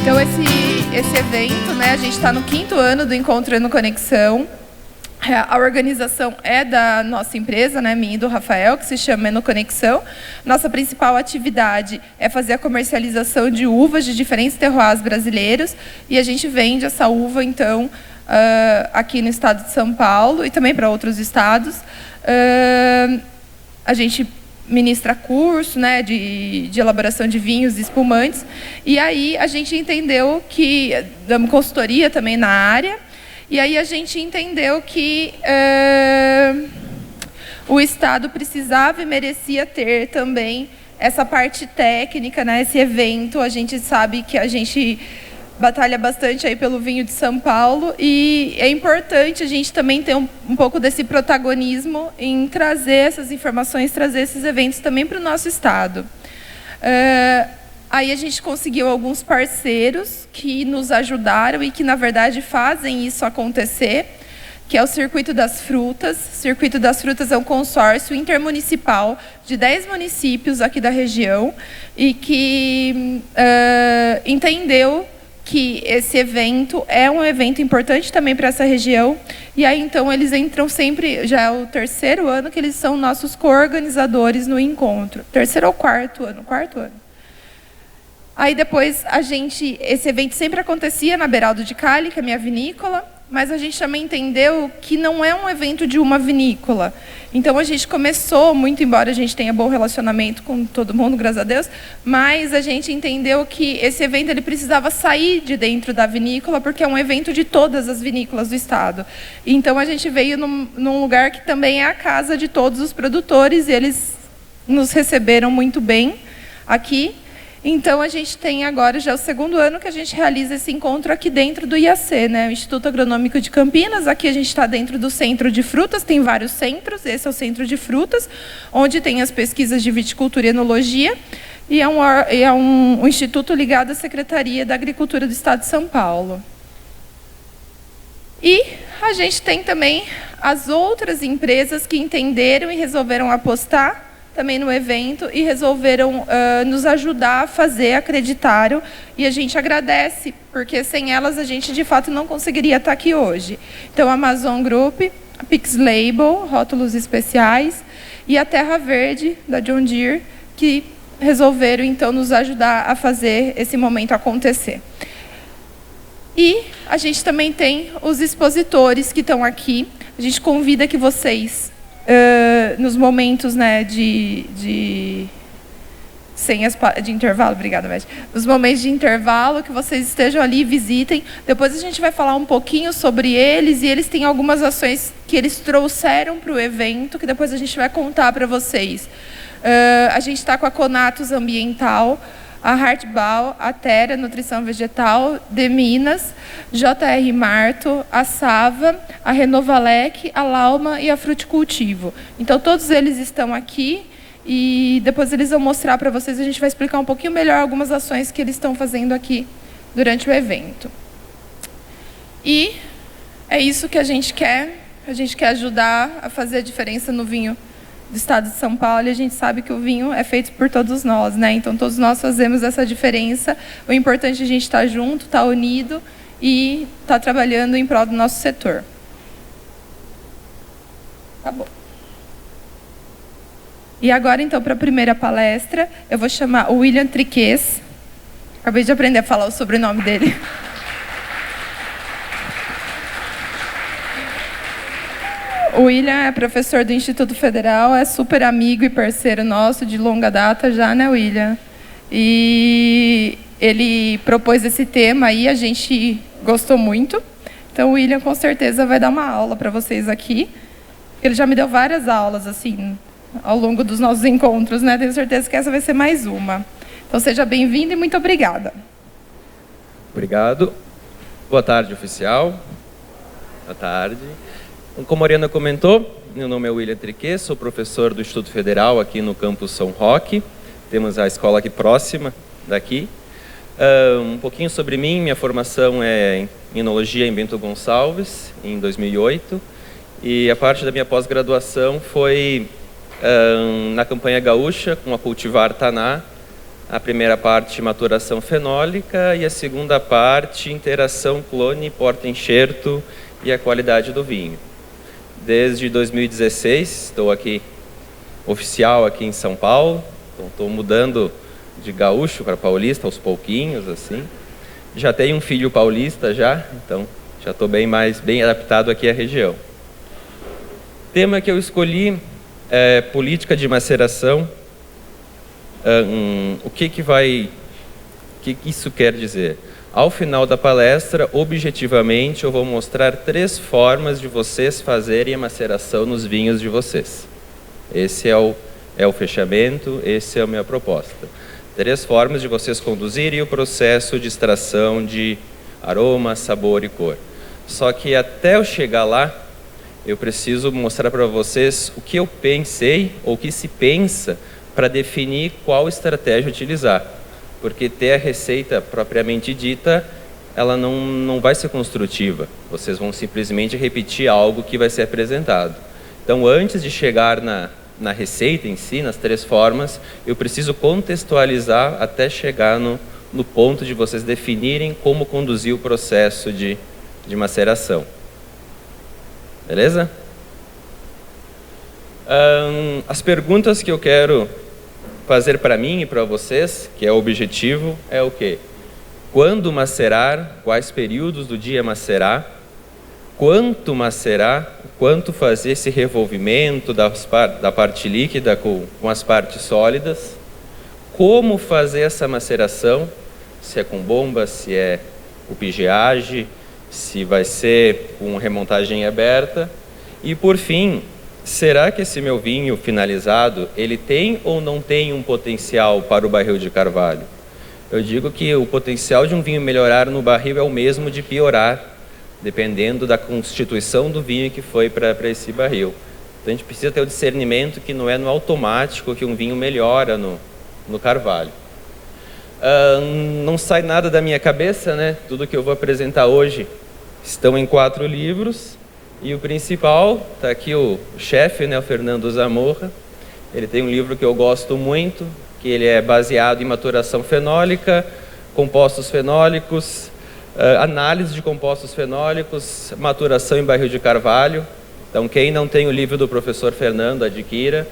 Então, esse evento, né, a gente está no 5º ano do Encontro Enoconexão. A organização é da nossa empresa, né, minha e do Rafael, que se chama Enoconexão. Nossa principal atividade é fazer a comercialização de uvas de diferentes terroirs brasileiros, e a gente vende essa uva, então, aqui no estado de São Paulo e também para outros estados. A gente ministra curso, né, de elaboração de vinhos e espumantes, e aí a gente entendeu que damos consultoria também na área, e aí a gente entendeu que o Estado precisava e merecia ter também essa parte técnica, né, esse evento. A gente sabe que a gente batalha bastante aí pelo vinho de São Paulo, e é importante a gente também ter um pouco desse protagonismo em trazer essas informações, trazer esses eventos também para o nosso estado. Aí a gente conseguiu alguns parceiros que nos ajudaram e que, na verdade, fazem isso acontecer, que é o Circuito das Frutas. O Circuito das Frutas é um consórcio intermunicipal de 10 municípios aqui da região e que entendeu que esse evento é um evento importante também para essa região, e aí então eles entram sempre, já é o 3º ano que eles são nossos coorganizadores no encontro. 3º ou 4º ano? 4º ano. Aí depois esse evento sempre acontecia na Beraldo de Cali, que é a minha vinícola, mas a gente também entendeu que não é um evento de uma vinícola. Então a gente começou, muito embora a gente tenha bom relacionamento com todo mundo, graças a Deus, mas a gente entendeu que esse evento ele precisava sair de dentro da vinícola, porque é um evento de todas as vinícolas do estado. Então a gente veio num lugar que também é a casa de todos os produtores, e eles nos receberam muito bem aqui. Então, a gente tem agora já o 2º ano que a gente realiza esse encontro aqui dentro do IAC, né? O Instituto Agronômico de Campinas. Aqui a gente está dentro do Centro de Frutas, tem vários centros, esse é o Centro de Frutas, onde tem as pesquisas de viticultura e enologia, e é um instituto ligado à Secretaria da Agricultura do Estado de São Paulo. E a gente tem também as outras empresas que entenderam e resolveram apostar também no evento e resolveram nos ajudar a fazer, acreditaram, e a gente agradece, porque sem elas a gente de fato não conseguiria estar aqui hoje. Então a Amazon Group, a Pix Label, rótulos especiais, e a Terra Verde, da John Deere, que resolveram então nos ajudar a fazer esse momento acontecer. E a gente também tem os expositores que estão aqui. A gente convida que vocês, nos momentos, né, de intervalo, obrigada, Beth. Nos momentos de intervalo, que vocês estejam ali e visitem. Depois a gente vai falar um pouquinho sobre eles, e eles têm algumas ações que eles trouxeram para o evento, que depois a gente vai contar para vocês. A gente está com a Conatus Ambiental, a Hartbau, a Terra Nutrição Vegetal, de Minas, JR Marto, a Sava, a Renovalec, a Lauma e a Fruticultivo. Então, todos eles estão aqui, e depois eles vão mostrar para vocês, a gente vai explicar um pouquinho melhor algumas ações que eles estão fazendo aqui durante o evento. E é isso que a gente quer ajudar a fazer a diferença no vinho do estado de São Paulo, e a gente sabe que o vinho é feito por todos nós, né? Então todos nós fazemos essa diferença. O importante é a gente estar junto, estar unido e estar trabalhando em prol do nosso setor. Acabou. E agora, então, para a primeira palestra, eu vou chamar o William Triquez. Acabei de aprender a falar o sobrenome dele. O William é professor do Instituto Federal, é super amigo e parceiro nosso de longa data já, né, William? E ele propôs esse tema aí, a gente gostou muito. Então, o William com certeza vai dar uma aula para vocês aqui. Ele já me deu várias aulas, assim, ao longo dos nossos encontros, né? Tenho certeza que essa vai ser mais uma. Então, seja bem-vindo e muito obrigada. Obrigado. Boa tarde, oficial. Boa tarde. Como a Mariana comentou, meu nome é William Triquez, sou professor do Instituto Federal aqui no campus São Roque. Temos a escola aqui próxima daqui. Um pouquinho sobre mim, minha formação é em Enologia em Bento Gonçalves, em 2008. E a parte da minha pós-graduação foi na campanha gaúcha, com a Cultivar Taná, A primeira parte, maturação fenólica, e a segunda parte, interação clone, porta-enxerto e a qualidade do vinho. Desde 2016, estou aqui, oficial aqui em São Paulo, então estou mudando de gaúcho para paulista aos pouquinhos, assim. Já tenho um filho paulista já, então já estou bem adaptado aqui à região. O tema que eu escolhi é política de maceração. O que isso quer dizer? Ao final da palestra, objetivamente, eu vou mostrar 3 formas de vocês fazerem a maceração nos vinhos de vocês. Esse é o fechamento, essa é a minha proposta. 3 formas de vocês conduzirem o processo de extração de aroma, sabor e cor. Só que até eu chegar lá, eu preciso mostrar para vocês o que eu pensei, ou o que se pensa, para definir qual estratégia utilizar. Porque ter a receita propriamente dita, ela não vai ser construtiva. Vocês vão simplesmente repetir algo que vai ser apresentado. Então, antes de chegar na receita em si, nas 3 formas, eu preciso contextualizar até chegar no ponto de vocês definirem como conduzir o processo de maceração. Beleza? As perguntas que eu quero fazer para mim e para vocês, que é o objetivo, é o quê? Quando macerar, quais períodos do dia macerar, quanto macerar, quanto fazer esse revolvimento da parte líquida com as partes sólidas, como fazer essa maceração, se é com bomba, se é o pigeage, se vai ser com remontagem aberta, e por fim, será que esse meu vinho finalizado, ele tem ou não tem um potencial para o barril de carvalho? Eu digo que o potencial de um vinho melhorar no barril é o mesmo de piorar, dependendo da constituição do vinho que foi para esse barril. Então a gente precisa ter o discernimento que não é no automático que um vinho melhora no carvalho. Não sai nada da minha cabeça, né? Tudo que eu vou apresentar hoje estão em 4 livros. E o principal, está aqui o chefe, né, o Fernando Zamorra. Ele tem um livro que eu gosto muito, que ele é baseado em maturação fenólica, compostos fenólicos, análise de compostos fenólicos, maturação em barril de carvalho. Então, quem não tem o livro do professor Fernando, adquira.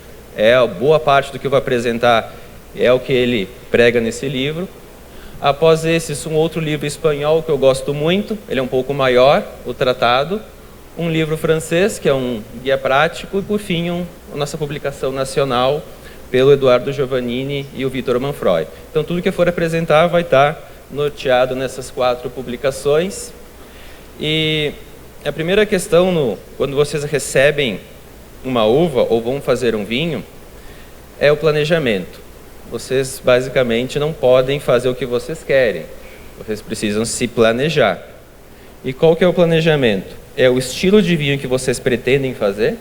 Boa parte do que eu vou apresentar é o que ele prega nesse livro. Após esse, um outro livro espanhol que eu gosto muito, ele é um pouco maior, o Tratado. Um livro francês, que é um guia prático, e por fim, a nossa publicação nacional pelo Eduardo Giovannini e o Vitor Manfroy. Então, tudo que eu for apresentar vai estar norteado nessas 4 publicações. E a primeira questão, quando vocês recebem uma uva ou vão fazer um vinho, é o planejamento. Vocês, basicamente, não podem fazer o que vocês querem. Vocês precisam se planejar. E qual que é o planejamento? É o estilo de vinho que vocês pretendem fazer,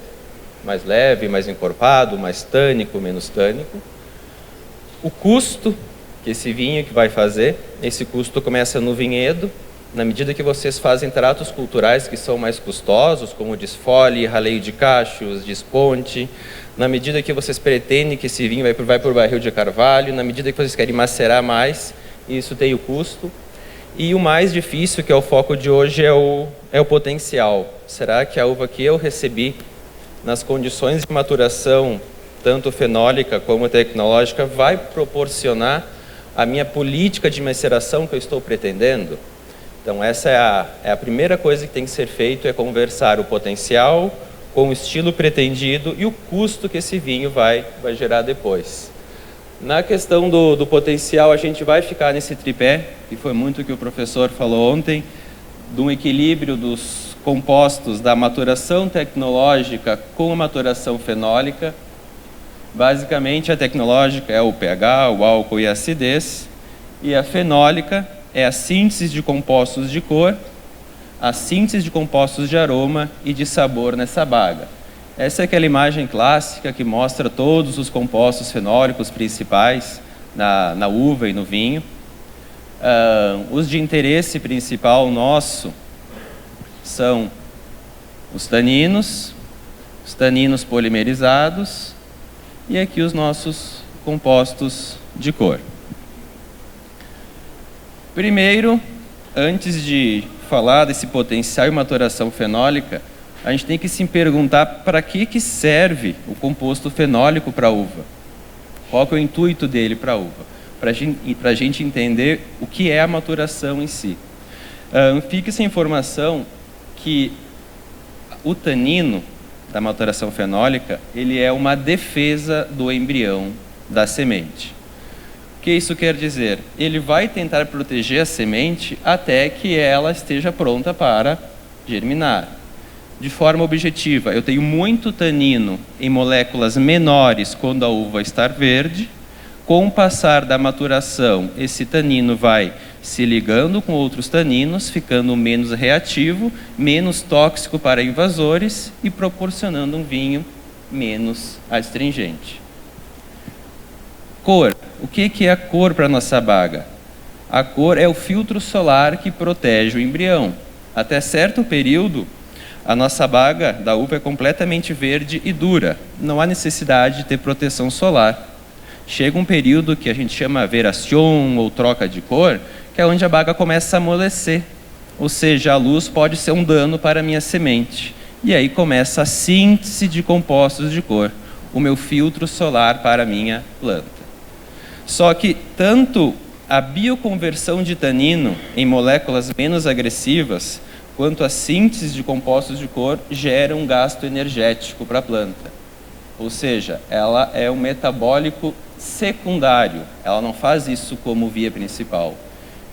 mais leve, mais encorpado, mais tânico, menos tânico. O custo que esse vinho que vai fazer, esse custo começa no vinhedo. Na medida que vocês fazem tratos culturais que são mais custosos, como desfole, raleio de cachos, desponte, na medida que vocês pretendem que esse vinho vai para o barril de carvalho, na medida que vocês querem macerar mais, isso tem o custo. E o mais difícil, que é o foco de hoje, é o potencial. Será que a uva que eu recebi, nas condições de maturação, tanto fenólica como tecnológica, vai proporcionar a minha política de maceração que eu estou pretendendo? Então, essa é a primeira coisa que tem que ser feito, é conversar o potencial com o estilo pretendido e o custo que esse vinho vai gerar depois. Na questão do potencial, a gente vai ficar nesse tripé, que foi muito o que o professor falou ontem, de um equilíbrio dos compostos da maturação tecnológica com a maturação fenólica. Basicamente, a tecnológica é o pH, o álcool e a acidez, e a fenólica é a síntese de compostos de cor, a síntese de compostos de aroma e de sabor nessa baga. Essa é aquela imagem clássica que mostra todos os compostos fenólicos principais na uva e no vinho. Os de interesse principal nosso são os taninos polimerizados e aqui os nossos compostos de cor. Primeiro, antes de falar desse potencial e maturação fenólica, a gente tem que se perguntar para que serve o composto fenólico para a uva. Qual que é o intuito dele para a uva? Para a gente entender o que é a maturação em si. Fica essa informação que o tanino da maturação fenólica, ele é uma defesa do embrião da semente. O que isso quer dizer? Ele vai tentar proteger a semente até que ela esteja pronta para germinar. De forma objetiva, eu tenho muito tanino em moléculas menores quando a uva está verde. Com o passar da maturação, esse tanino vai se ligando com outros taninos, ficando menos reativo, menos tóxico para invasores e proporcionando um vinho menos astringente. Cor. O que é a cor para a nossa baga? A cor é o filtro solar que protege o embrião. Até certo período, a nossa baga da uva é completamente verde e dura. Não há necessidade de ter proteção solar. Chega um período que a gente chama veração ou troca de cor, que é onde a baga começa a amolecer. Ou seja, a luz pode ser um dano para a minha semente. E aí começa a síntese de compostos de cor, o meu filtro solar para a minha planta. Só que tanto a bioconversão de tanino em moléculas menos agressivas, quanto a síntese de compostos de cor geram um gasto energético para a planta. Ou seja, ela é um metabólico secundário, ela não faz isso como via principal.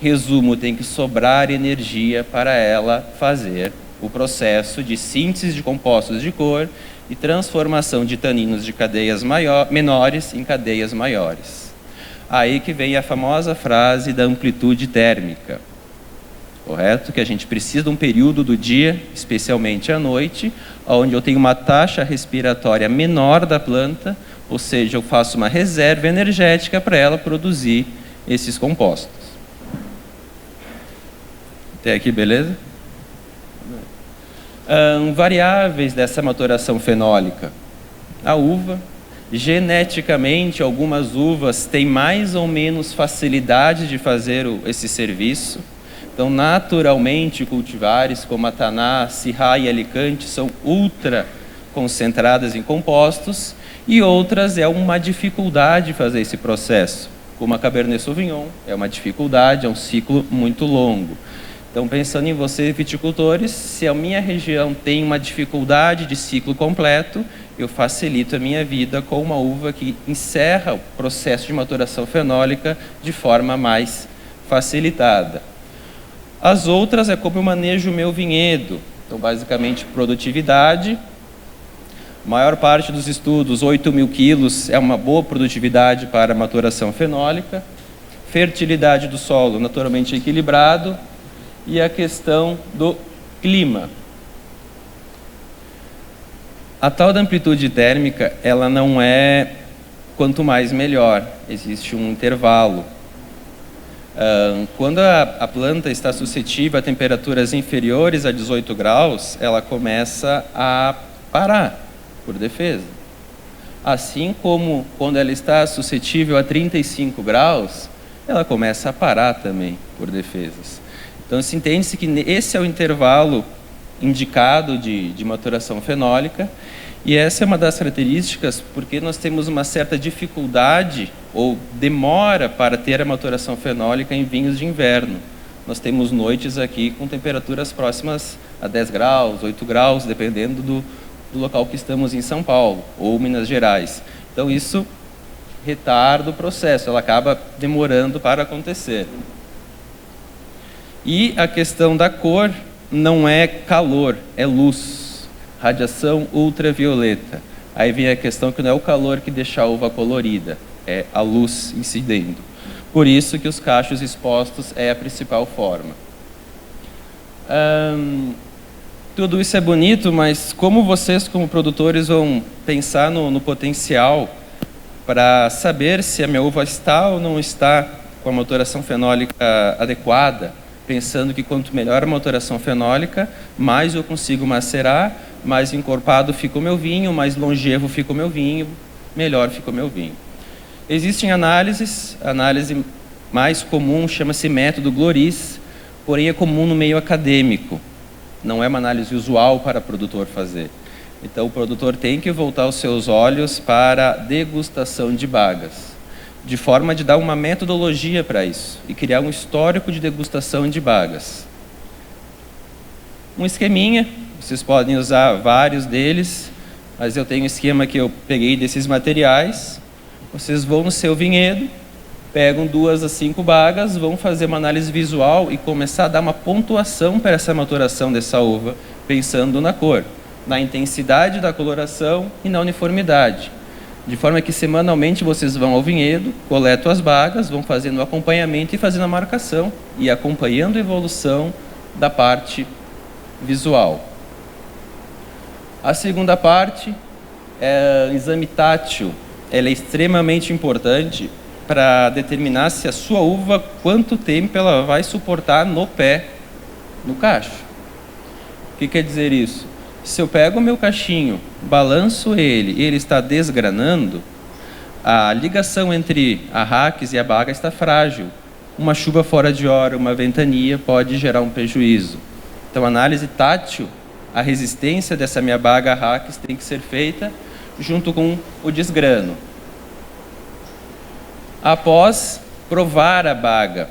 Resumo, tem que sobrar energia para ela fazer o processo de síntese de compostos de cor e transformação de taninos de cadeias menores em cadeias maiores. Aí que vem a famosa frase da amplitude térmica. Correto? Que a gente precisa de um período do dia, especialmente à noite, onde eu tenho uma taxa respiratória menor da planta, ou seja, eu faço uma reserva energética para ela produzir esses compostos. Até aqui, beleza? Variáveis dessa maturação fenólica. A uva. Geneticamente, algumas uvas têm mais ou menos facilidade de fazer esse serviço. Então, naturalmente, cultivares como a Taná, Syrah e Alicante são ultra concentradas em compostos, e outras é uma dificuldade fazer esse processo, como a Cabernet Sauvignon, é uma dificuldade, é um ciclo muito longo. Então, pensando em vocês, viticultores, se a minha região tem uma dificuldade de ciclo completo, eu facilito a minha vida com uma uva que encerra o processo de maturação fenólica de forma mais facilitada. As outras é como eu manejo o meu vinhedo. Então, basicamente, produtividade. A maior parte dos estudos, 8.000 quilos, é uma boa produtividade para a maturação fenólica. Fertilidade do solo, naturalmente equilibrado. E a questão do clima. A tal da amplitude térmica, ela não é quanto mais melhor, existe um intervalo. Quando a planta está suscetível a temperaturas inferiores a 18 graus, ela começa a parar, por defesa. Assim como quando ela está suscetível a 35 graus, ela começa a parar também, por defesas. Então, se entende-se que esse é o intervalo indicado de maturação fenólica, e essa é uma das características porque nós temos uma certa dificuldade ou demora para ter a maturação fenólica em vinhos de inverno. Nós temos noites aqui com temperaturas próximas a 10 graus, 8 graus, dependendo do local que estamos em São Paulo ou Minas Gerais. Então, isso retarda o processo, ela acaba demorando para acontecer. E a questão da cor não é calor, é luz, radiação ultravioleta. Aí vem a questão que não é o calor que deixa a uva colorida, é a luz incidendo. Por isso que os cachos expostos é a principal forma. Tudo isso é bonito, mas como vocês, como produtores, vão pensar no potencial para saber se a minha uva está ou não está com a maturação fenólica adequada? Pensando que quanto melhor a maturação fenólica, mais eu consigo macerar, mais encorpado fica o meu vinho, mais longevo fica o meu vinho, melhor fica o meu vinho. Existem análises, análise mais comum chama-se método Gloris, porém é comum no meio acadêmico. Não é uma análise usual para o produtor fazer. Então, o produtor tem que voltar os seus olhos para a degustação de bagas, de forma de dar uma metodologia para isso e criar um histórico de degustação de bagas. Um esqueminha, vocês podem usar vários deles, mas eu tenho um esquema que eu peguei desses materiais. Vocês vão no seu vinhedo, pegam 2 a 5 bagas, vão fazer uma análise visual e começar a dar uma pontuação para essa maturação dessa uva, pensando na cor, na intensidade da coloração e na uniformidade. De forma que semanalmente vocês vão ao vinhedo, coletam as bagas, vão fazendo o acompanhamento e fazendo a marcação e acompanhando a evolução da parte visual. A segunda parte é o exame tátil. Ela é extremamente importante para determinar se a sua uva, quanto tempo ela vai suportar no pé, no cacho. O que quer dizer isso? Se eu pego o meu cachinho, balanço ele e ele está desgranando, a ligação entre a raquis e a baga está frágil. Uma chuva fora de hora, uma ventania pode gerar um prejuízo. Então, a análise tátil, a resistência dessa minha baga à raquis tem que ser feita junto com o desgrano. Após provar a baga,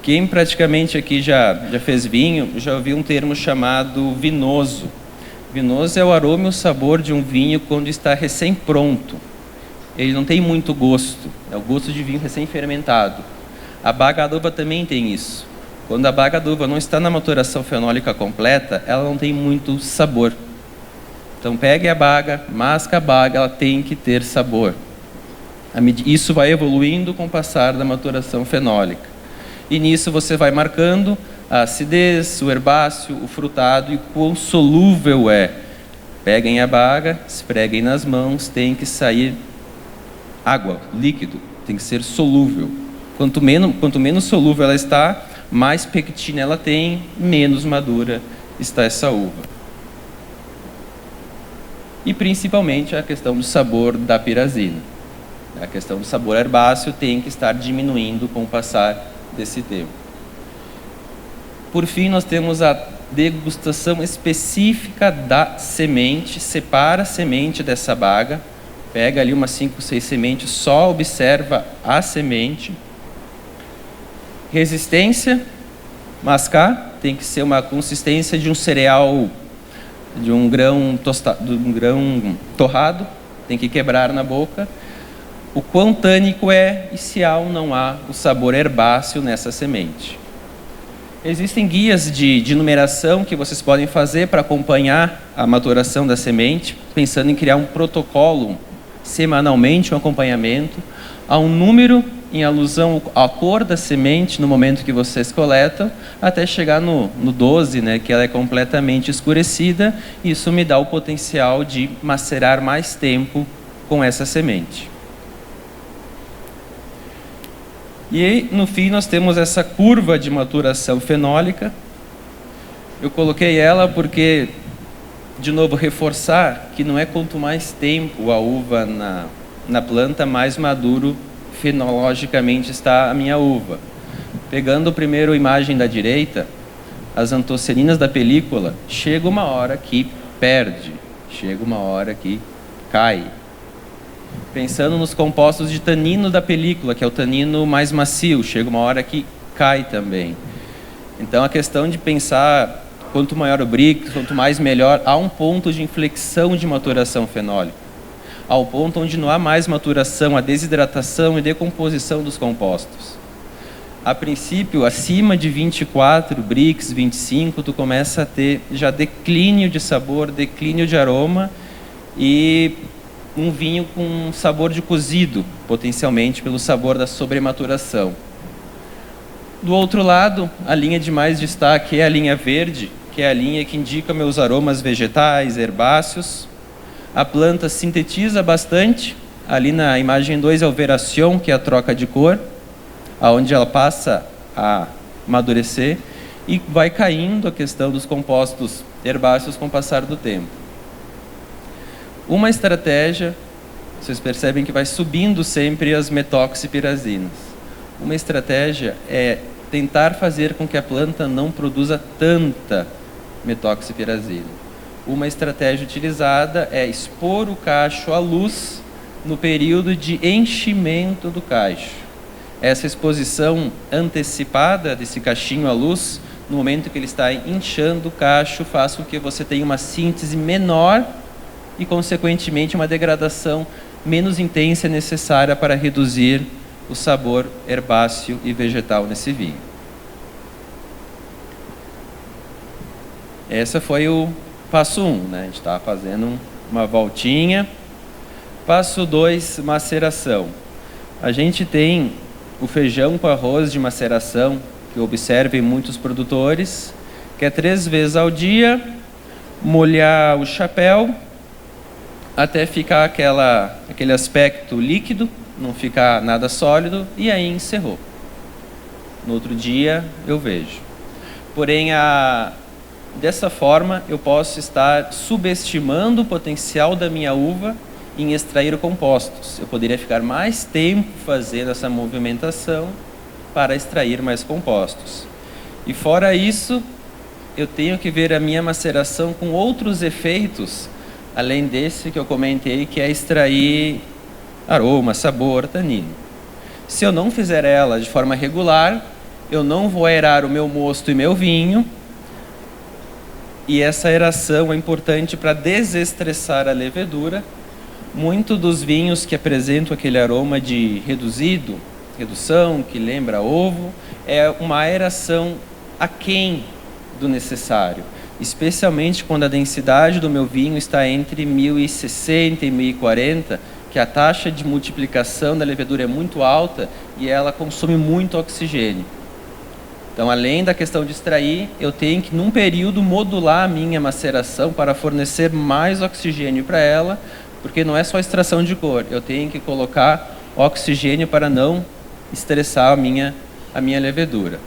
quem praticamente aqui já fez vinho, já ouviu um termo chamado vinoso. Vinoso é o aroma e o sabor de um vinho quando está recém-pronto. Ele não tem muito gosto, é o gosto de vinho recém-fermentado. A baga da uva também tem isso. Quando a baga da uva não está na maturação fenólica completa, ela não tem muito sabor. Então pegue a baga, masca a baga, ela tem que ter sabor. Isso vai evoluindo com o passar da maturação fenólica. E nisso você vai marcando a acidez, o herbáceo, o frutado e quão solúvel é. Peguem a baga, esfreguem nas mãos, tem que sair água, líquido, tem que ser solúvel. Quanto menos solúvel ela está, mais pectina ela tem, menos madura está essa uva. E principalmente a questão do sabor da pirazina. A questão do sabor herbáceo tem que estar diminuindo com o passar desse tempo. Por fim, nós temos a degustação específica da semente. Separa a semente dessa baga, pega ali umas 5, 6 sementes, só observa a semente. Resistência, mascar, tem que ser uma consistência de um cereal, de um grão torrado, tem que quebrar na boca. O quão tânico é e se há ou não há o sabor herbáceo nessa semente. Existem guias de numeração que vocês podem fazer para acompanhar a maturação da semente, pensando em criar um protocolo semanalmente, um acompanhamento, a um número em alusão à cor da semente no momento que vocês coletam, até chegar no 12, né, que ela é completamente escurecida, e isso me dá o potencial de macerar mais tempo com essa semente. E aí, no fim, nós temos essa curva de maturação fenólica. Eu coloquei ela porque, de novo, reforçar que não é quanto mais tempo a uva na planta, mais maduro fenologicamente está a minha uva. Pegando primeiro a imagem da direita, as antocianinas da película, chega uma hora que perde, chega uma hora que cai. Pensando nos compostos de tanino da película, que é o tanino mais macio, chega uma hora que cai também. Então a questão de pensar, quanto maior o Brix, quanto mais melhor, há um ponto de inflexão de maturação fenólica. Há um ponto onde não há mais maturação, a desidratação e decomposição dos compostos. A princípio, acima de 24 Brix, 25, tu começa a ter já declínio de sabor, declínio de aroma e um vinho com sabor de cozido, potencialmente pelo sabor da sobrematuração. Do outro lado, a linha de mais destaque é a linha verde, que é a linha que indica meus aromas vegetais, herbáceos. A planta sintetiza bastante. Ali na imagem 2 é o veração, que é a troca de cor, onde ela passa a amadurecer, e vai caindo a questão dos compostos herbáceos com o passar do tempo. Uma estratégia, vocês percebem que vai subindo sempre as metoxipirazinas. Uma estratégia é tentar fazer com que a planta não produza tanta metoxipirazina. Uma estratégia utilizada é expor o cacho à luz no período de enchimento do cacho. Essa exposição antecipada desse cachinho à luz, no momento que ele está inchando o cacho, faz com que você tenha uma síntese menor e, consequentemente, uma degradação menos intensa necessária para reduzir o sabor herbáceo e vegetal nesse vinho. Esse foi o passo 1, né? A gente está fazendo uma voltinha. Passo 2, maceração. A gente tem o feijão com arroz de maceração, que observem muitos produtores, que é 3 vezes ao dia, molhar o chapéu até ficar aquele aspecto líquido, não ficar nada sólido, e aí encerrou. No outro dia eu vejo. Porém, dessa forma, eu posso estar subestimando o potencial da minha uva em extrair compostos. Eu poderia ficar mais tempo fazendo essa movimentação para extrair mais compostos. E fora isso, eu tenho que ver a minha maceração com outros efeitos, além desse que eu comentei, que é extrair aroma, sabor, tanino. Se eu não fizer ela de forma regular, eu não vou aerar o meu mosto e meu vinho, e essa aeração é importante para desestressar a levedura. Muito dos vinhos que apresentam aquele aroma de redução, que lembra ovo, é uma aeração aquém do necessário, especialmente quando a densidade do meu vinho está entre 1060 e 1040, que a taxa de multiplicação da levedura é muito alta e ela consome muito oxigênio. Então, além da questão de extrair, eu tenho que, num período, modular a minha maceração para fornecer mais oxigênio para ela, porque não é só extração de cor, eu tenho que colocar oxigênio para não estressar a minha levedura.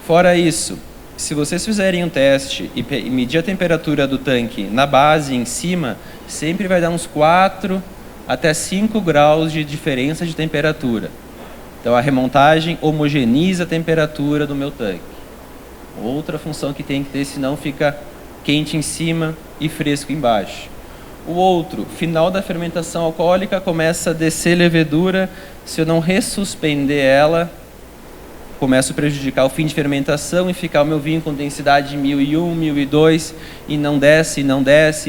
Fora isso, se vocês fizerem um teste e medir a temperatura do tanque na base e em cima, sempre vai dar uns 4 até 5 graus de diferença de temperatura. Então, a remontagem homogeneiza a temperatura do meu tanque. Outra função que tem que ter, senão fica quente em cima e fresco embaixo. O outro, final da fermentação alcoólica, começa a descer levedura. Se eu não ressuspender ela, começo a prejudicar o fim de fermentação e ficar o meu vinho com densidade de 1001, 1002 e não desce,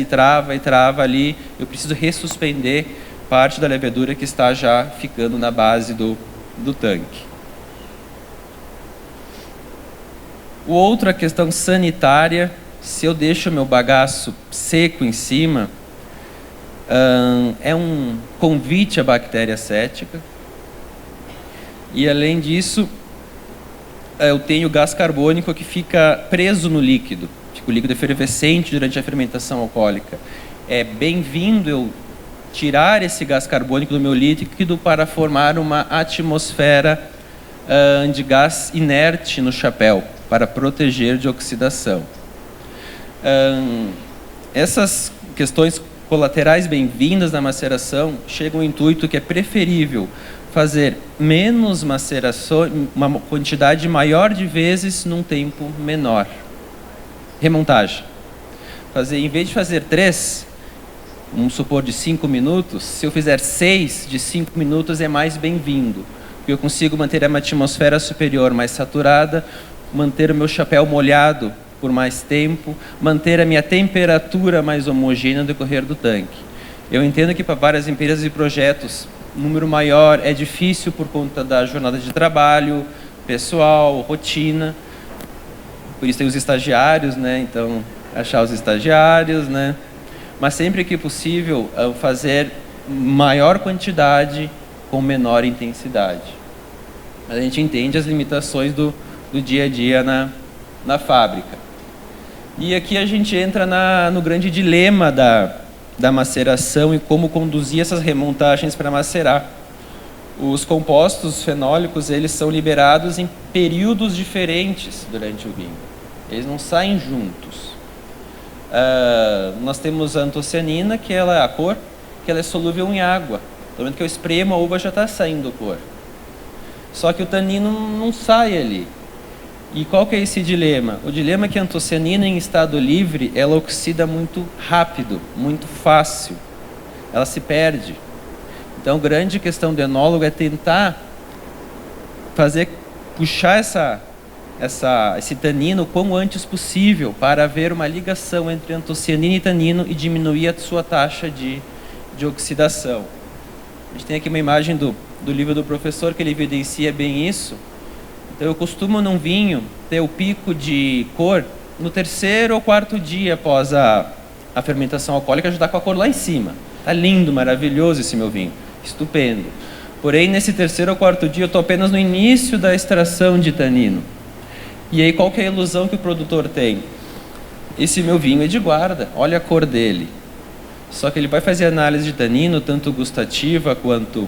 e trava ali. Eu preciso ressuspender parte da levedura que está já ficando na base do tanque. O outro, a questão sanitária. Se eu deixo o meu bagaço seco em cima, é um convite à bactéria cética. E além disso, eu tenho gás carbônico que fica preso no líquido. Fica o líquido efervescente durante a fermentação alcoólica. É bem-vindo eu tirar esse gás carbônico do meu líquido para formar uma atmosfera de gás inerte no chapéu, para proteger de oxidação. Essas questões colaterais bem-vindas na maceração chegam ao intuito que é preferível fazer menos maceração, uma quantidade maior de vezes num tempo menor. Remontagem. Em vez de fazer 3, vamos supor de 5 minutos, se eu fizer 6 de 5 minutos é mais bem-vindo, porque eu consigo manter uma atmosfera superior mais saturada, manter o meu chapéu molhado por mais tempo, manter a minha temperatura mais homogênea no decorrer do tanque. Eu entendo que para várias empresas e projetos, um número maior é difícil por conta da jornada de trabalho, pessoal, rotina. Por isso tem os estagiários, né? Então, achar os estagiários, né? Mas sempre que possível, fazer maior quantidade com menor intensidade. A gente entende as limitações do dia a dia na fábrica. E aqui a gente entra no grande dilema da maceração e como conduzir essas remontagens para macerar. Os compostos fenólicos, eles são liberados em períodos diferentes durante o vinho. Eles não saem juntos. Nós temos a antocianina, que ela é a cor, que ela é solúvel em água. No momento que eu espremo, a uva já está saindo cor. Só que o tanino não sai ali. E qual que é esse dilema? O dilema é que a antocianina em estado livre, ela oxida muito rápido, muito fácil. Ela se perde. Então, a grande questão do enólogo é tentar puxar esse tanino o quão antes possível para haver uma ligação entre antocianina e tanino e diminuir a sua taxa de oxidação. A gente tem aqui uma imagem do livro do professor que ele evidencia bem isso. Então, eu costumo num vinho ter o pico de cor no 3º ou 4º dia após a fermentação alcoólica, já está com a cor lá em cima. Está lindo, maravilhoso esse meu vinho, estupendo. Porém, nesse 3º ou 4º dia, eu estou apenas no início da extração de tanino. E aí, qual que é a ilusão que o produtor tem? Esse meu vinho é de guarda, olha a cor dele. Só que ele vai fazer análise de tanino, tanto gustativa quanto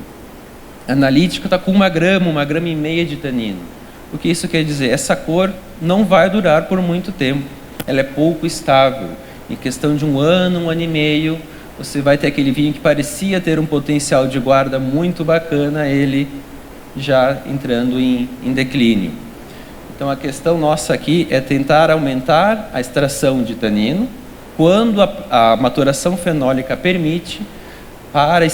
analítica, está com 1 grama e meia de tanino. O que isso quer dizer? Essa cor não vai durar por muito tempo. Ela é pouco estável. Em questão de 1 ano, 1 ano e meio, você vai ter aquele vinho que parecia ter um potencial de guarda muito bacana, ele já entrando em declínio. Então, a questão nossa aqui é tentar aumentar a extração de tanino, quando a maturação fenólica permite, para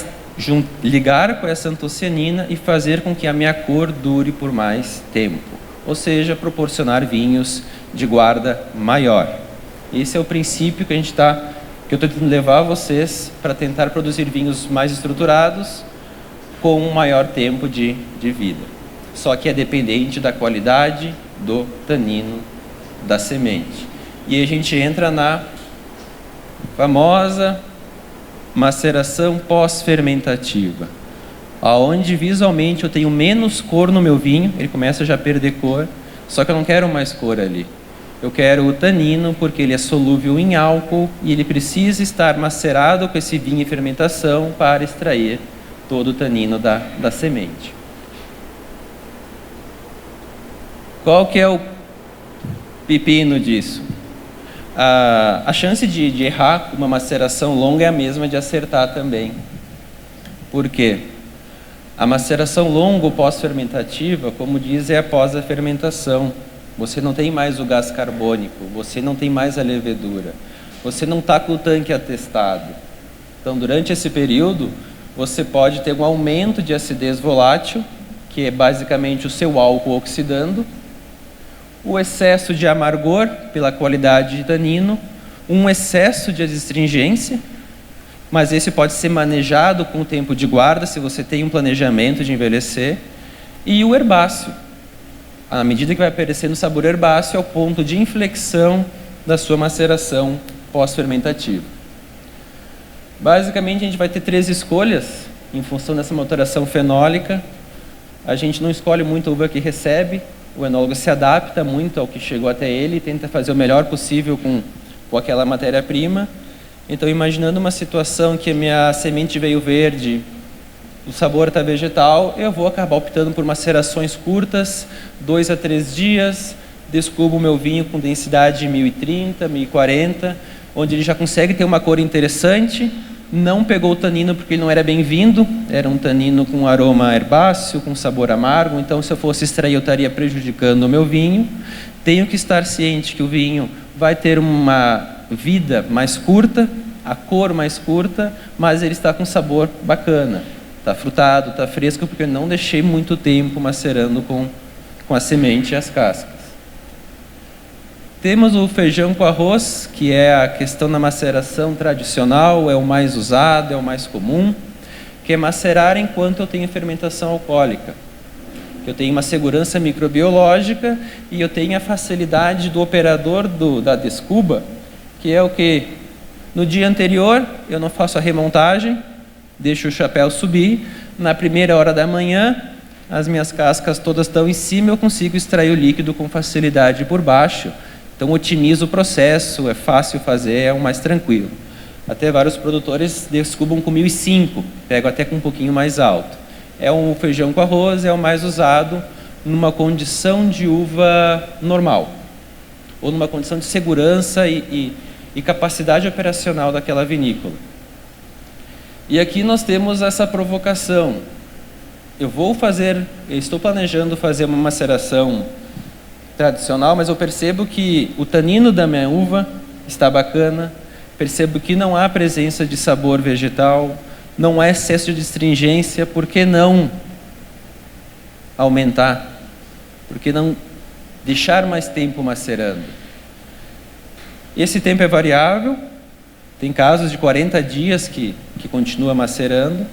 ligar com essa antocianina e fazer com que a minha cor dure por mais tempo. Ou seja, proporcionar vinhos de guarda maior. Esse é o princípio que eu estou tentando levar vocês para tentar produzir vinhos mais estruturados com um maior tempo de vida. Só que é dependente da qualidade do tanino da semente. E a gente entra na famosa maceração pós-fermentativa, aonde visualmente eu tenho menos cor no meu vinho, ele começa já a perder cor, só que eu não quero mais cor ali. Eu quero o tanino porque ele é solúvel em álcool e ele precisa estar macerado com esse vinho em fermentação para extrair todo o tanino da semente. Qual que é o pepino disso? A chance de errar com uma maceração longa é a mesma de acertar também. Por quê? A maceração longa ou pós-fermentativa, como diz, é após a fermentação. Você não tem mais o gás carbônico, você não tem mais a levedura, você não está com o tanque atestado. Então, durante esse período, você pode ter um aumento de acidez volátil, que é basicamente o seu álcool oxidando, o excesso de amargor pela qualidade de tanino, um excesso de adstringência, mas esse pode ser manejado com o tempo de guarda, se você tem um planejamento de envelhecer, e o herbáceo. À medida que vai aparecendo o sabor herbáceo, é o ponto de inflexão da sua maceração pós-fermentativa. Basicamente, a gente vai ter 3 escolhas em função dessa maturação fenólica. A gente não escolhe muito a uva que recebe, o enólogo se adapta muito ao que chegou até ele e tenta fazer o melhor possível com aquela matéria-prima. Então, imaginando uma situação que a minha semente veio verde, o sabor está vegetal, eu vou acabar optando por macerações curtas, 2 a 3 dias, descubro o meu vinho com densidade de 1030, 1040, onde ele já consegue ter uma cor interessante, não pegou o tanino porque ele não era bem-vindo, era um tanino com aroma herbáceo, com sabor amargo, então se eu fosse extrair eu estaria prejudicando o meu vinho. Tenho que estar ciente que o vinho vai ter uma vida mais curta, a cor mais curta, mas ele está com sabor bacana. Está frutado, está fresco, porque eu não deixei muito tempo macerando com a semente e as cascas. Temos o feijão com arroz, que é a questão da maceração tradicional, é o mais usado, é o mais comum, que é macerar enquanto eu tenho fermentação alcoólica. Eu tenho uma segurança microbiológica e eu tenho a facilidade do operador da descuba, que é o que? No dia anterior, eu não faço a remontagem, deixo o chapéu subir, na primeira hora da manhã, as minhas cascas todas estão em cima, eu consigo extrair o líquido com facilidade por baixo. Então, otimizo o processo, é fácil fazer, é o mais tranquilo. Até vários produtores descubam com 1005, pego até com um pouquinho mais alto. É um feijão com arroz, é o mais usado numa condição de uva normal, ou numa condição de segurança e capacidade operacional daquela vinícola. E aqui nós temos essa provocação. eu estou planejando fazer uma maceração tradicional, mas eu percebo que o tanino da minha uva está bacana, percebo que não há presença de sabor vegetal, não há excesso de astringência. Por que não aumentar? Por que não deixar mais tempo macerando? Esse tempo é variável, tem casos de 40 dias que continua macerando.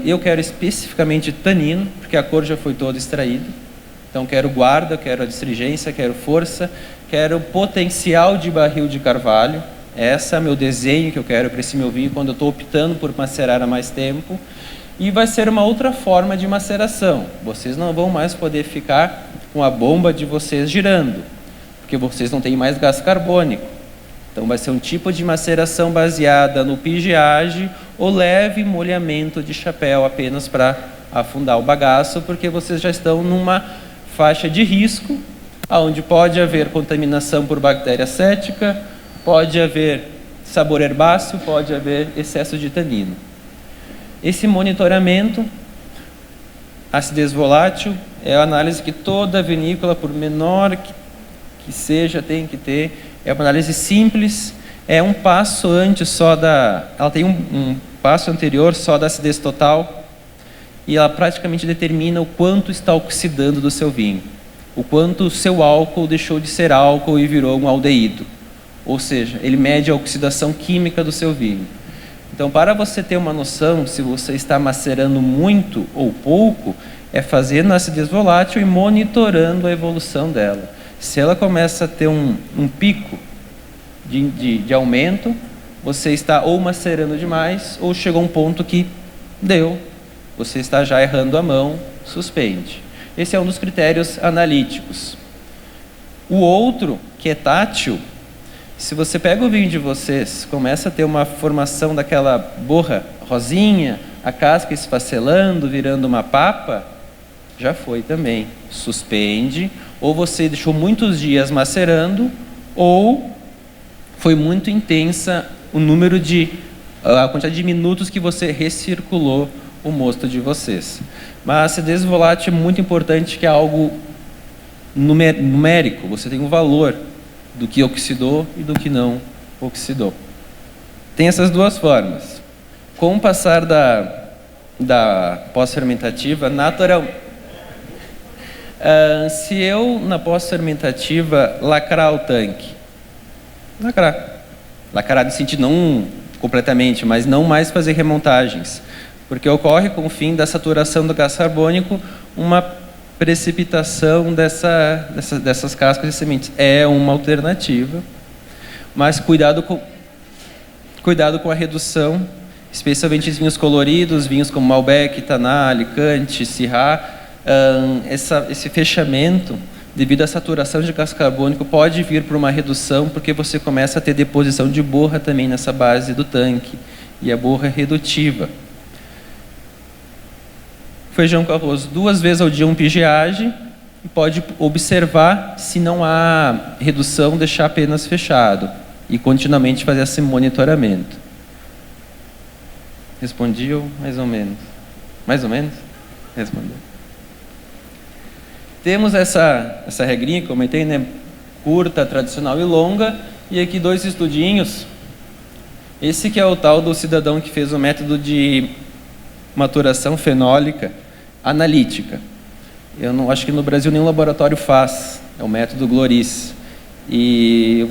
Eu quero especificamente tanino, porque a cor já foi toda extraída. Então quero guarda, quero astringência, quero força, quero potencial de barril de carvalho. Esse é meu desenho que eu quero para esse meu vinho quando eu estou optando por macerar há mais tempo. E vai ser uma outra forma de maceração. Vocês não vão mais poder ficar com a bomba de vocês girando, porque vocês não têm mais gás carbônico. Então vai ser um tipo de maceração baseada no pigeage ou leve molhamento de chapéu apenas para afundar o bagaço, porque vocês já estão numa faixa de risco, onde pode haver contaminação por bactéria cética, pode haver sabor herbáceo, pode haver excesso de tanino. Esse monitoramento, acidez volátil, é a análise que toda vinícola, por menor que seja, tem que ter. É uma análise simples, é um passo antes só ela tem um passo anterior só da acidez total, e ela praticamente determina o quanto está oxidando do seu vinho, o quanto o seu álcool deixou de ser álcool e virou um aldeído. Ou seja, ele mede a oxidação química do seu vinho. Então, para você ter uma noção se você está macerando muito ou pouco, é fazendo a acidez volátil e monitorando a evolução dela. Se ela começa a ter um pico de aumento, você está ou macerando demais ou chegou a um ponto que deu, você está já errando a mão, suspende. Esse é um dos critérios analíticos. O outro, que é tátil, se você pega o vinho de vocês, começa a ter uma formação daquela borra rosinha, a casca esfacelando, virando uma papa, já foi também. Suspende, ou você deixou muitos dias macerando, ou foi muito intensa a quantidade de minutos que você recirculou o mosto de vocês. Mas a acidez volátil é muito importante, que é algo numérico, você tem um valor do que oxidou e do que não oxidou. Tem essas duas formas. Com o passar da pós-fermentativa, se eu, na pós-fermentativa, lacrar o tanque, lacrar no sentido não completamente, mas não mais fazer remontagens, porque ocorre com o fim da saturação do gás carbônico uma precipitação dessas cascas de sementes. É uma alternativa, mas cuidado com a redução, especialmente os vinhos coloridos, vinhos como Malbec, Taná, Alicante, Syrah. Esse fechamento, devido à saturação de gás carbônico, pode vir para uma redução, porque você começa a ter deposição de borra também nessa base do tanque, e a borra é redutiva. Feijão com arroz, 2 vezes ao dia um pigeage, e pode observar se não há redução, deixar apenas fechado, e continuamente fazer esse monitoramento. Respondi ou mais ou menos? Mais ou menos? Respondeu. Temos essa regrinha que comentei, né? Curta, tradicional e longa, e aqui 2 estudinhos. Esse que é o tal do cidadão que fez o método de maturação fenólica analítica. Eu não acho que no Brasil nenhum laboratório faz, é o método Gloris. E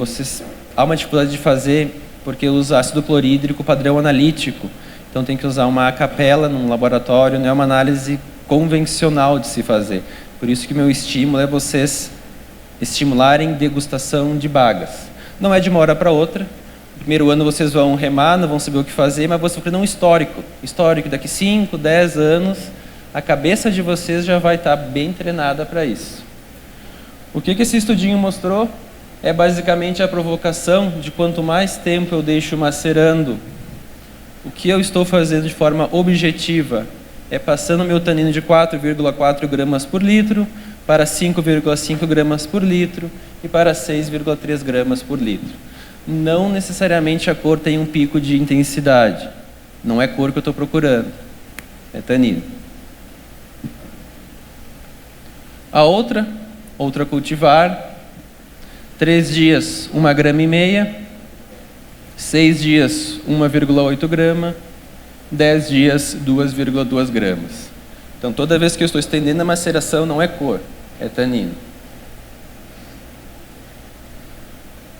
há uma dificuldade de fazer porque usa ácido clorídrico padrão analítico. Então tem que usar uma capela num laboratório, não é uma análise convencional de se fazer. Por isso que meu estímulo é vocês estimularem degustação de bagas. Não é de uma hora para outra. No primeiro ano vocês vão remar, não vão saber o que fazer, mas vocês vão fazer um histórico. Histórico, daqui 5, 10 anos, a cabeça de vocês já vai estar bem treinada para isso. O que esse estudinho mostrou é basicamente a provocação de quanto mais tempo eu deixo macerando, o que eu estou fazendo de forma objetiva é passando meu tanino de 4,4 gramas por litro para 5,5 gramas por litro e para 6,3 gramas por litro. Não necessariamente a cor tem um pico de intensidade. Não é cor que eu estou procurando. é tanino. A outra cultivar, 3 dias, 1,5 grama, 6 dias, 1,8 grama, 10 dias, 2,2 gramas. Então, toda vez que eu estou estendendo a maceração, não é cor, é tanino.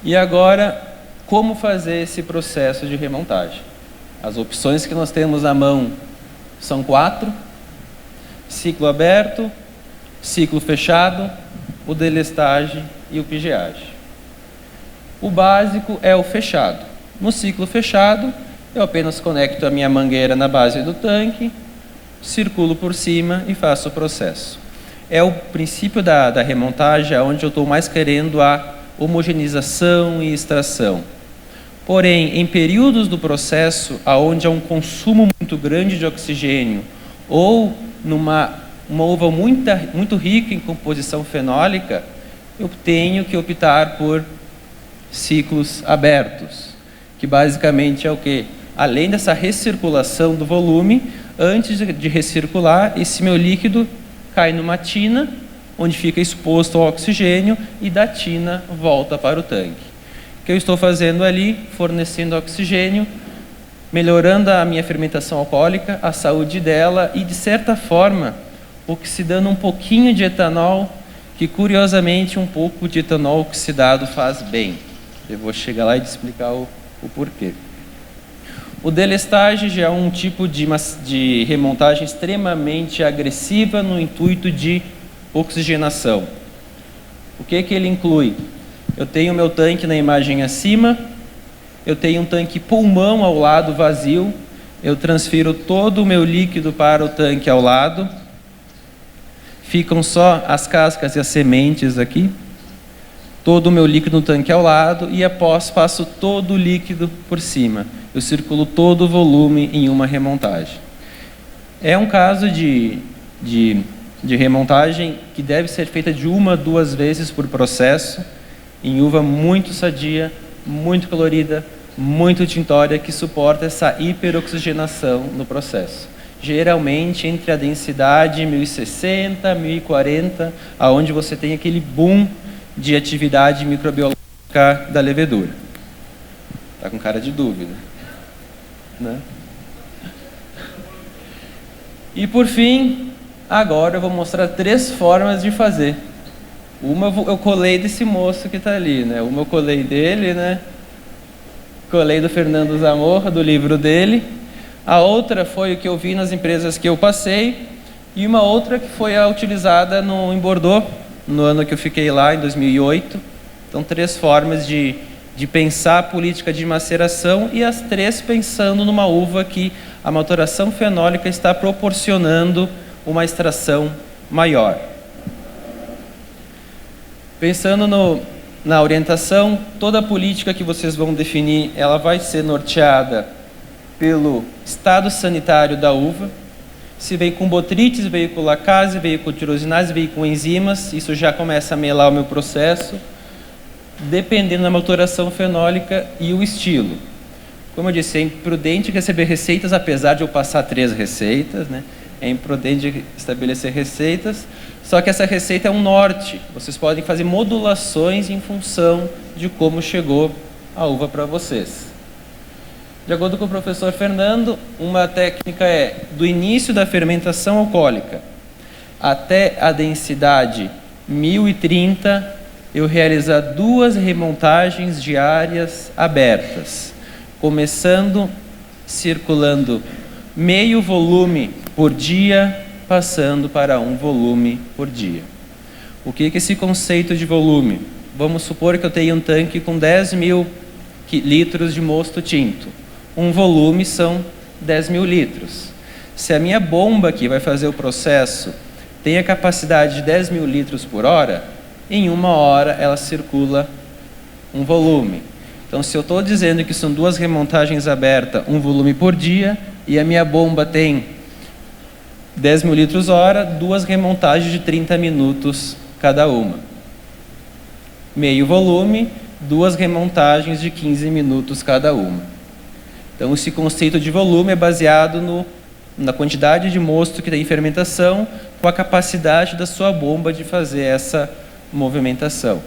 E agora, como fazer esse processo de remontagem? As opções que nós temos à mão são 4: ciclo aberto, ciclo fechado, o delestagem e o pigeagem. O básico é o fechado. No ciclo fechado, eu apenas conecto a minha mangueira na base do tanque, circulo por cima e faço o processo. É o princípio da remontagem onde eu estou mais querendo a homogeneização e extração. Porém, em períodos do processo onde há um consumo muito grande de oxigênio ou numa uva muito rica em composição fenólica, eu tenho que optar por ciclos abertos, que basicamente é o quê? Além dessa recirculação do volume, antes de recircular, esse meu líquido cai numa tina, onde fica exposto ao oxigênio, e da tina volta para o tanque. O que eu estou fazendo ali? Fornecendo oxigênio, melhorando a minha fermentação alcoólica, a saúde dela e, de certa forma, oxidando um pouquinho de etanol, que curiosamente um pouco de etanol oxidado faz bem. Eu vou chegar lá e te explicar o porquê. O delestage já é um tipo de remontagem extremamente agressiva no intuito de oxigenação. O que ele inclui? Eu tenho meu tanque na imagem acima, eu tenho um tanque pulmão ao lado vazio, eu transfiro todo o meu líquido para o tanque ao lado, ficam só as cascas e as sementes aqui, todo o meu líquido no tanque ao lado, e após passo todo o líquido por cima. Eu circulo todo o volume em uma remontagem. É um caso de remontagem que deve ser feita de 1 a 2 vezes por processo, em uva muito sadia, muito colorida, muito tintória, que suporta essa hiperoxigenação no processo. Geralmente entre a densidade 1060, 1040, aonde você tem aquele boom de atividade microbiológica da levedura. Está com cara de dúvida, né? E por fim, agora eu vou mostrar 3 formas de fazer. Uma eu colei desse moço que está ali, né? Uma eu colei dele, né? Colei do Fernando Zamorra, do livro dele. A outra foi o que eu vi nas empresas que eu passei. E uma outra que foi a utilizada em Bordeaux, no ano que eu fiquei lá, em 2008. Então, 3 formas de pensar a política de maceração, e as 3 pensando numa uva que a maturação fenólica está proporcionando uma extração maior. Pensando na orientação, toda a política que vocês vão definir, ela vai ser norteada pelo estado sanitário da uva. Se veio com botrites, veio com lacase, veio com tirosinase, veio com enzimas, isso já começa a melar o meu processo, dependendo da maturação fenólica e o estilo. Como eu disse, é imprudente receber receitas, apesar de eu passar 3 receitas, né? É imprudente estabelecer receitas, só que essa receita é um norte. Vocês podem fazer modulações em função de como chegou a uva para vocês. De acordo com o professor Fernando, uma técnica é do início da fermentação alcoólica até a densidade 1030, eu realizar 2 remontagens diárias abertas, começando circulando meio volume por dia, passando para 1 volume por dia. O que é esse conceito de volume? Vamos supor que eu tenho um tanque com 10.000 litros de mosto tinto. Um volume são 10.000 litros. Se a minha bomba que vai fazer o processo tem a capacidade de 10.000 litros por hora, em 1 hora ela circula 1 volume. Então, se eu estou dizendo que são 2 remontagens abertas, 1 volume por dia, e a minha bomba tem 10.000 litros hora, 2 remontagens de 30 minutos cada uma. Meio volume, 2 remontagens de 15 minutos cada uma. Então, esse conceito de volume é baseado na quantidade de mosto que tem em fermentação, com a capacidade da sua bomba de fazer essa movimentação.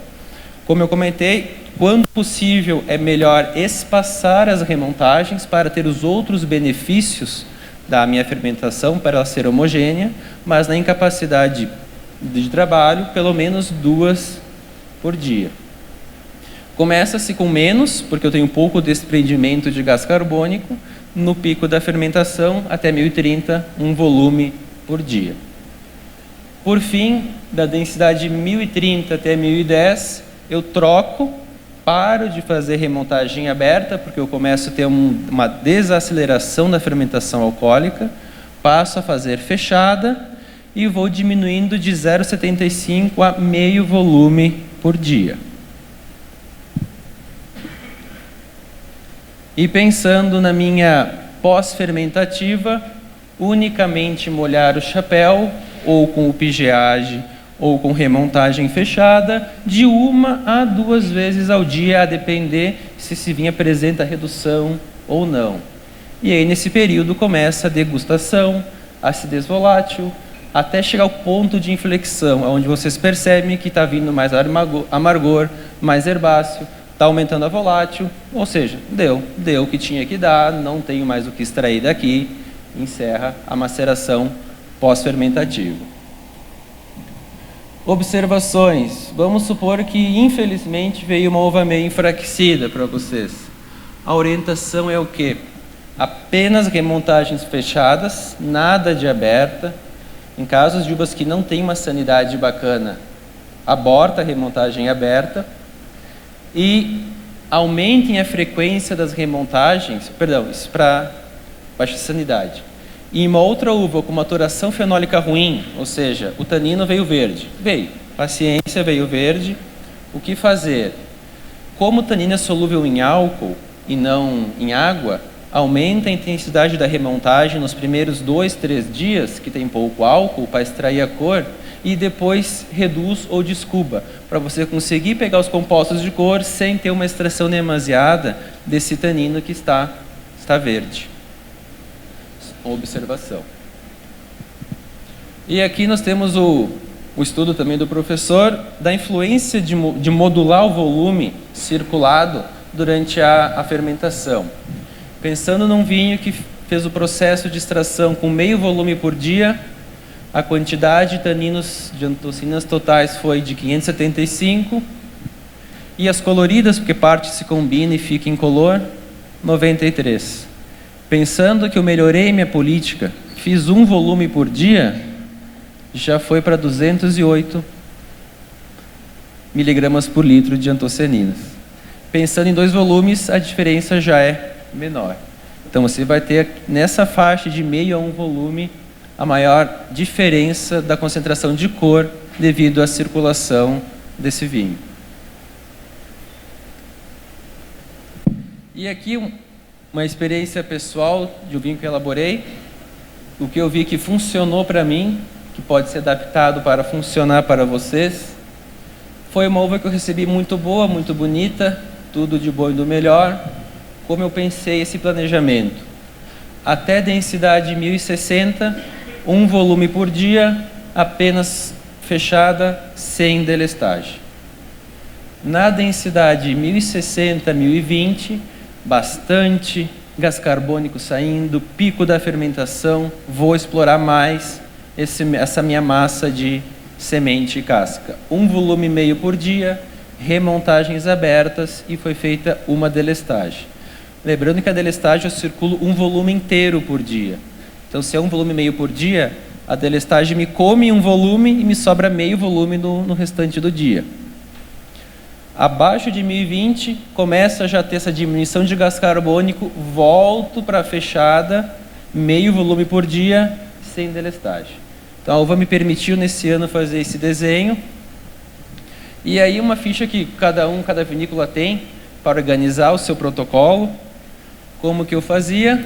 Como eu comentei, quando possível, é melhor espaçar as remontagens para ter os outros benefícios da minha fermentação, para ela ser homogênea, mas na incapacidade de trabalho, pelo menos 2 por dia. Começa-se com menos, porque eu tenho pouco desprendimento de gás carbônico, no pico da fermentação, até 1030, um volume por dia. Por fim, da densidade de 1030 até 1010, eu troco, paro de fazer remontagem aberta, porque eu começo a ter uma desaceleração da fermentação alcoólica, passo a fazer fechada e vou diminuindo de 0,75 a meio volume por dia. E pensando na minha pós-fermentativa, unicamente molhar o chapéu, ou com o pigeage, ou com remontagem fechada, de 1 a 2 vezes ao dia, a depender se vinha apresenta redução ou não. E aí, nesse período, começa a degustação, acidez volátil, até chegar ao ponto de inflexão, onde vocês percebem que está vindo mais amargor, mais herbáceo, está aumentando a volátil, ou seja, deu o que tinha que dar, não tenho mais o que extrair daqui, encerra a maceração pós-fermentativa. Observações. Vamos supor que, infelizmente, veio uma uva meio enfraquecida para vocês. A orientação é o quê? Apenas remontagens fechadas, nada de aberta. Em casos de uvas que não têm uma sanidade bacana, aborta a remontagem aberta. E aumentem a frequência das remontagens, isso para baixa sanidade. E uma outra uva com maturação fenólica ruim, ou seja, o tanino veio verde. Paciência, veio verde. O que fazer? Como o tanino é solúvel em álcool e não em água, aumenta a intensidade da remontagem nos primeiros 2, 3 dias, que tem pouco álcool, para extrair a cor, e depois reduz ou descuba, para você conseguir pegar os compostos de cor sem ter uma extração demasiada desse tanino que está verde. Observação. E aqui nós temos o estudo também do professor da influência de modular o volume circulado durante a fermentação. Pensando num vinho que fez o processo de extração com meio volume por dia, a quantidade de taninos de antocianas totais foi de 575, e as coloridas, porque parte se combina e fica incolor, 93. Pensando que eu melhorei minha política, fiz 1 volume por dia, já foi para 208 miligramas por litro de antocianinas. Pensando em 2 volumes, a diferença já é menor. Então você vai ter nessa faixa de meio a 1 volume a maior diferença da concentração de cor devido à circulação desse vinho. E aqui uma experiência pessoal de um vinho que eu elaborei, o que eu vi que funcionou para mim, que pode ser adaptado para funcionar para vocês, foi uma uva que eu recebi muito boa, muito bonita, tudo de bom e do melhor. Como eu pensei esse planejamento? Até densidade 1060, 1 volume por dia, apenas fechada, sem delestagem. Na densidade 1060, 1020, bastante gás carbônico saindo, pico da fermentação, vou explorar mais essa minha massa de semente e casca. 1 volume e meio por dia, remontagens abertas e foi feita uma delestagem. Lembrando que a delestagem eu circulo 1 volume inteiro por dia. Então, se é 1 volume e meio por dia, a delestagem me come 1 volume e me sobra meio volume no restante do dia. Abaixo de 1020, começa já a ter essa diminuição de gás carbônico, volto para a fechada, meio volume por dia, sem delestagem. Então, a uva me permitiu, nesse ano, fazer esse desenho. E aí, uma ficha que cada vinícola tem para organizar o seu protocolo. Como que eu fazia?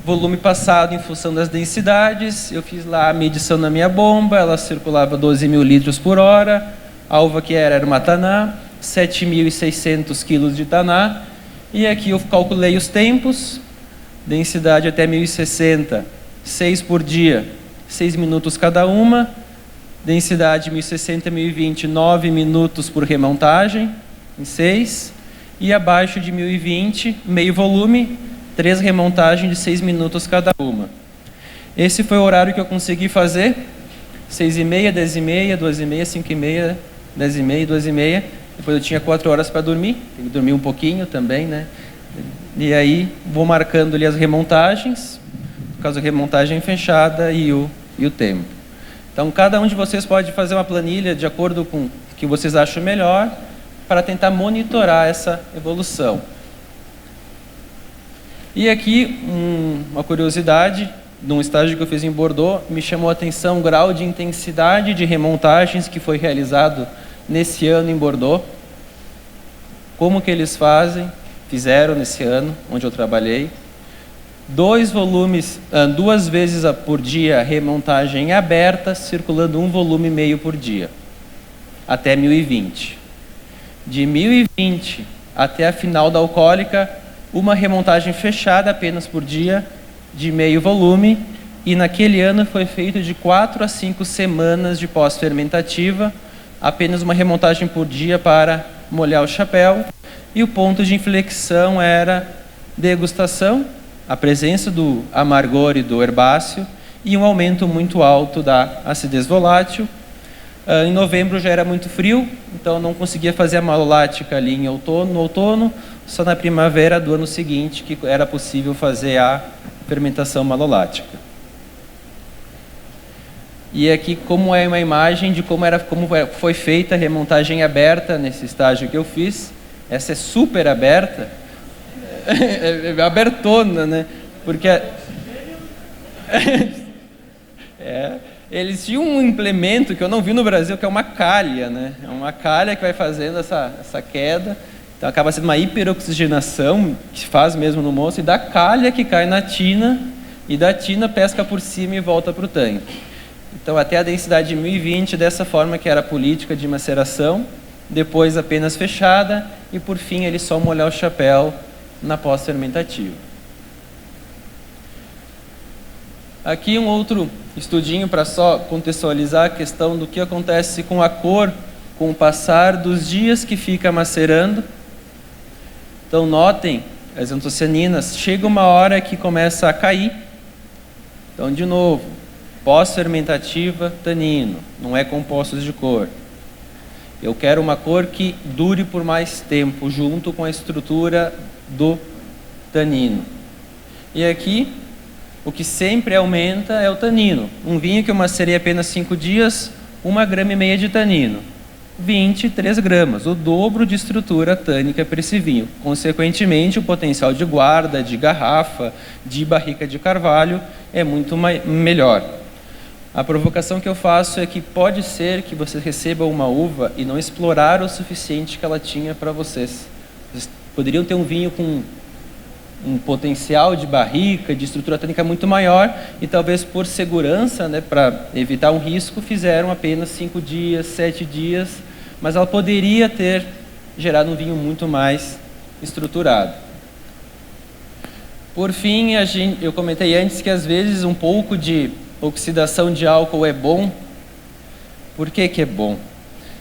Volume passado em função das densidades, eu fiz lá a medição na minha bomba, ela circulava 12 mil litros por hora, a uva que era uma taná, 7.600 quilos de taná, e aqui eu calculei os tempos, densidade até 1060, 6 por dia, 6 minutos cada uma, densidade 1060 e 1020, 9 minutos por remontagem, em 6, e abaixo de 1020, meio volume, 3 remontagens de 6 minutos cada uma. Esse foi o horário que eu consegui fazer, 6h30, 10h30, 2h30, 5h30, 10h30, 2h30. Depois eu tinha 4 horas para dormir, tem que dormir um pouquinho também, né? E aí vou marcando ali as remontagens, no caso a remontagem fechada e o tempo. Então cada um de vocês pode fazer uma planilha de acordo com o que vocês acham melhor para tentar monitorar essa evolução. E aqui uma curiosidade, de um estágio que eu fiz em Bordeaux, me chamou a atenção o grau de intensidade de remontagens que foi realizado nesse ano em Bordeaux. Como que eles fizeram nesse ano, onde eu trabalhei. 2 volumes, 2 vezes por dia, remontagem aberta, circulando 1 volume e meio por dia, até 1020. De 1020 até a final da alcoólica, uma remontagem fechada apenas por dia, de meio volume, e naquele ano foi feito de 4 a 5 semanas de pós-fermentativa, apenas uma remontagem por dia para molhar o chapéu, e o ponto de inflexão era degustação, a presença do amargor e do herbáceo, e um aumento muito alto da acidez volátil. Em novembro já era muito frio, então não conseguia fazer a malolática ali no outono, só na primavera do ano seguinte que era possível fazer a fermentação malolática. E aqui como é uma imagem de como foi feita a remontagem aberta nesse estágio que eu fiz. Essa é super aberta, é abertona, né? Porque eles tinham um implemento que eu não vi no Brasil, que é uma calha, né? É uma calha que vai fazendo essa queda. Então acaba sendo uma hiperoxigenação, que faz mesmo no moço, e da calha que cai na tina, e da tina pesca por cima e volta para o tanque. Então até a densidade de 1020, dessa forma que era a política de maceração, depois apenas fechada, e por fim ele só molhar o chapéu na pós-fermentativa. Aqui um outro estudinho para só contextualizar a questão do que acontece com a cor com o passar dos dias que fica macerando. Então notem, as antocianinas, chega uma hora que começa a cair. Então de novo, pós-fermentativa, tanino, não é compostos de cor. Eu quero uma cor que dure por mais tempo, junto com a estrutura do tanino. E aqui, o que sempre aumenta é o tanino. Um vinho que eu macerei apenas 5 dias, 1,5 gramas de tanino. 23 gramas, o dobro de estrutura tânica para esse vinho. Consequentemente, o potencial de guarda, de garrafa, de barrica de carvalho é muito melhor. A provocação que eu faço é que pode ser que você receba uma uva e não explorar o suficiente que ela tinha para vocês. Vocês poderiam ter um vinho com um potencial de barrica, de estrutura tânica muito maior, e talvez por segurança, né, para evitar um risco, fizeram apenas 5 dias, 7 dias, mas ela poderia ter gerado um vinho muito mais estruturado. Por fim, eu comentei antes que às vezes um pouco de oxidação de álcool é bom. Por que que é bom?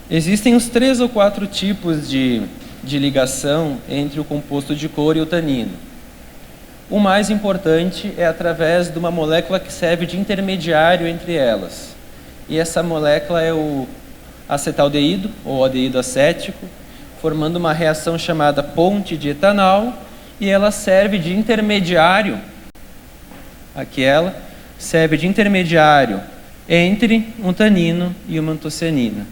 Existem uns 3 ou 4 tipos de ligação entre o composto de cor e o tanino. O mais importante é através de uma molécula que serve de intermediário entre elas. E essa molécula é o acetaldeído, ou aldeído acético, formando uma reação chamada ponte de etanol, e ela serve de intermediário, serve de intermediário entre um tanino e uma antocianina.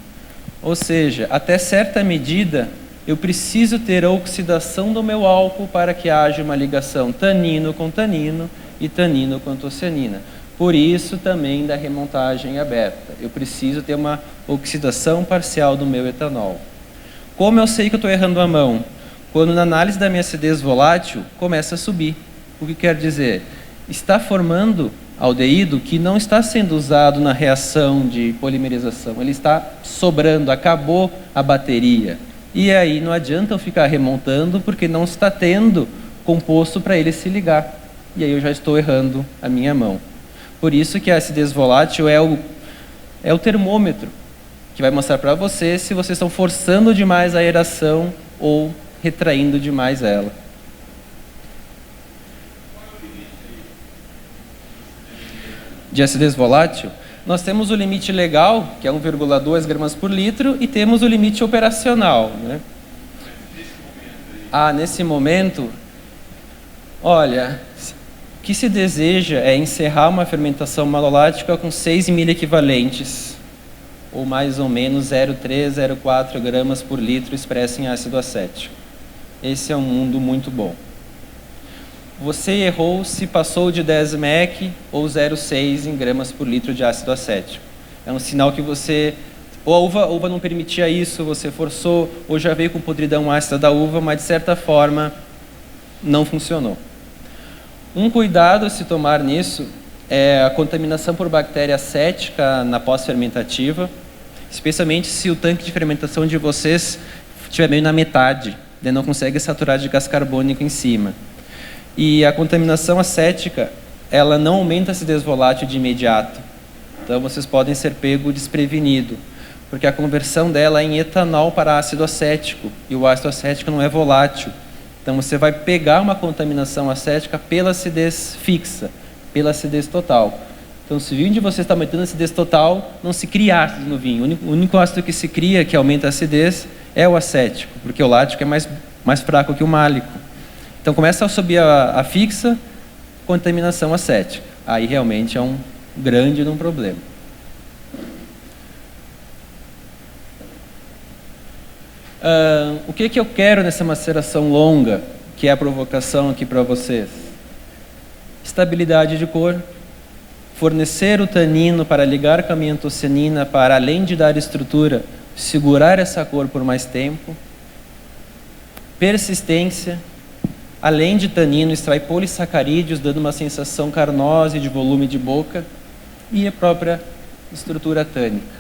Ou seja, até certa medida, eu preciso ter a oxidação do meu álcool para que haja uma ligação tanino com tanino e tanino com antocianina. Por isso também da remontagem aberta. Eu preciso ter uma oxidação parcial do meu etanol. Como eu sei que eu estou errando a mão? Quando na análise da minha acidez volátil começa a subir. O que quer dizer? Está formando aldeído que não está sendo usado na reação de polimerização. Ele está sobrando, acabou a bateria. E aí não adianta eu ficar remontando porque não está tendo composto para ele se ligar. e aí eu já estou errando a minha mão. Por isso que a acidez volátil é o termômetro que vai mostrar para você se vocês estão forçando demais a aeração ou retraindo demais ela. De acidez volátil, nós temos o limite legal, que é 1,2 gramas por litro, e temos o limite operacional, né? Nesse momento, olha, o que se deseja é encerrar uma fermentação malolática com 6 miliequivalentes, ou mais ou menos 0,3, 0,4 gramas por litro expresso em ácido acético. Esse é um mundo muito bom. Você errou se passou de 10 mEq ou 0,6 em gramas por litro de ácido acético. É um sinal que você... Ou a uva não permitia isso, você forçou, ou já veio com podridão ácida da uva, mas de certa forma não funcionou. Um cuidado a se tomar nisso é a contaminação por bactéria acética na pós-fermentativa, especialmente se o tanque de fermentação de vocês estiver meio na metade, daí não consegue saturar de gás carbônico em cima. E a contaminação acética, ela não aumenta a acidez volátil de imediato. Então vocês podem ser pego desprevenido, porque a conversão dela é em etanol para ácido acético, e o ácido acético não é volátil. Então você vai pegar uma contaminação acética pela acidez fixa, pela acidez total. Então se o vinho de vocês está aumentando a acidez total, não se cria ácido no vinho. O único ácido que se cria, que aumenta a acidez, é o acético, porque o lático é mais fraco que o málico. Então começa a subir a fixa, contaminação acética. Aí realmente é um grande problema. O que eu quero nessa maceração longa, que é a provocação aqui para vocês? Estabilidade de cor, fornecer o tanino para ligar com a minha antocianina, para além de dar estrutura, segurar essa cor por mais tempo, persistência, além de tanino, extrai polissacarídeos, dando uma sensação carnosa e de volume de boca, e a própria estrutura tânica.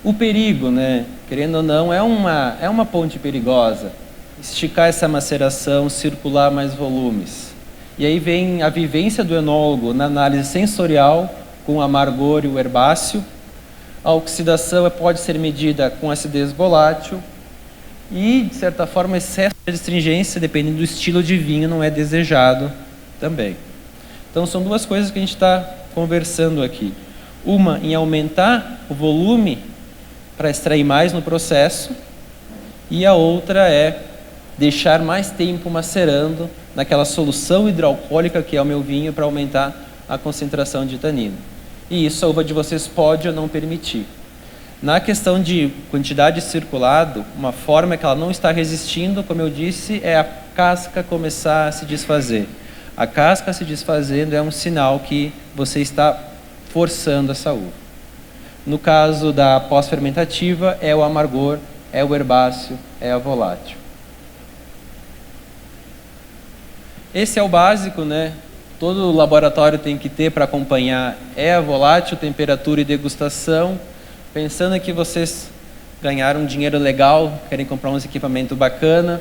O perigo, né, querendo ou não, é uma ponte perigosa. Esticar essa maceração, circular mais volumes. E aí vem a vivência do enólogo na análise sensorial, com o amargor e o herbáceo. A oxidação pode ser medida com acidez volátil. E, de certa forma, excesso de astringência, dependendo do estilo de vinho, não é desejado também. Então, são duas coisas que a gente está conversando aqui. Uma, em aumentar o volume para extrair mais no processo, e a outra é deixar mais tempo macerando naquela solução hidroalcoólica que é o meu vinho para aumentar a concentração de tanino. E isso a uva de vocês pode ou não permitir. Na questão de quantidade de circulado, uma forma que ela não está resistindo, como eu disse, é a casca começar a se desfazer. A casca se desfazendo é um sinal que você está forçando essa uva. No caso da pós-fermentativa, é o amargor, é o herbáceo, é a volátil. Esse é o básico, né? Todo laboratório tem que ter para acompanhar a volátil, temperatura e degustação. Pensando que vocês ganharam um dinheiro legal, querem comprar uns equipamentos bacana,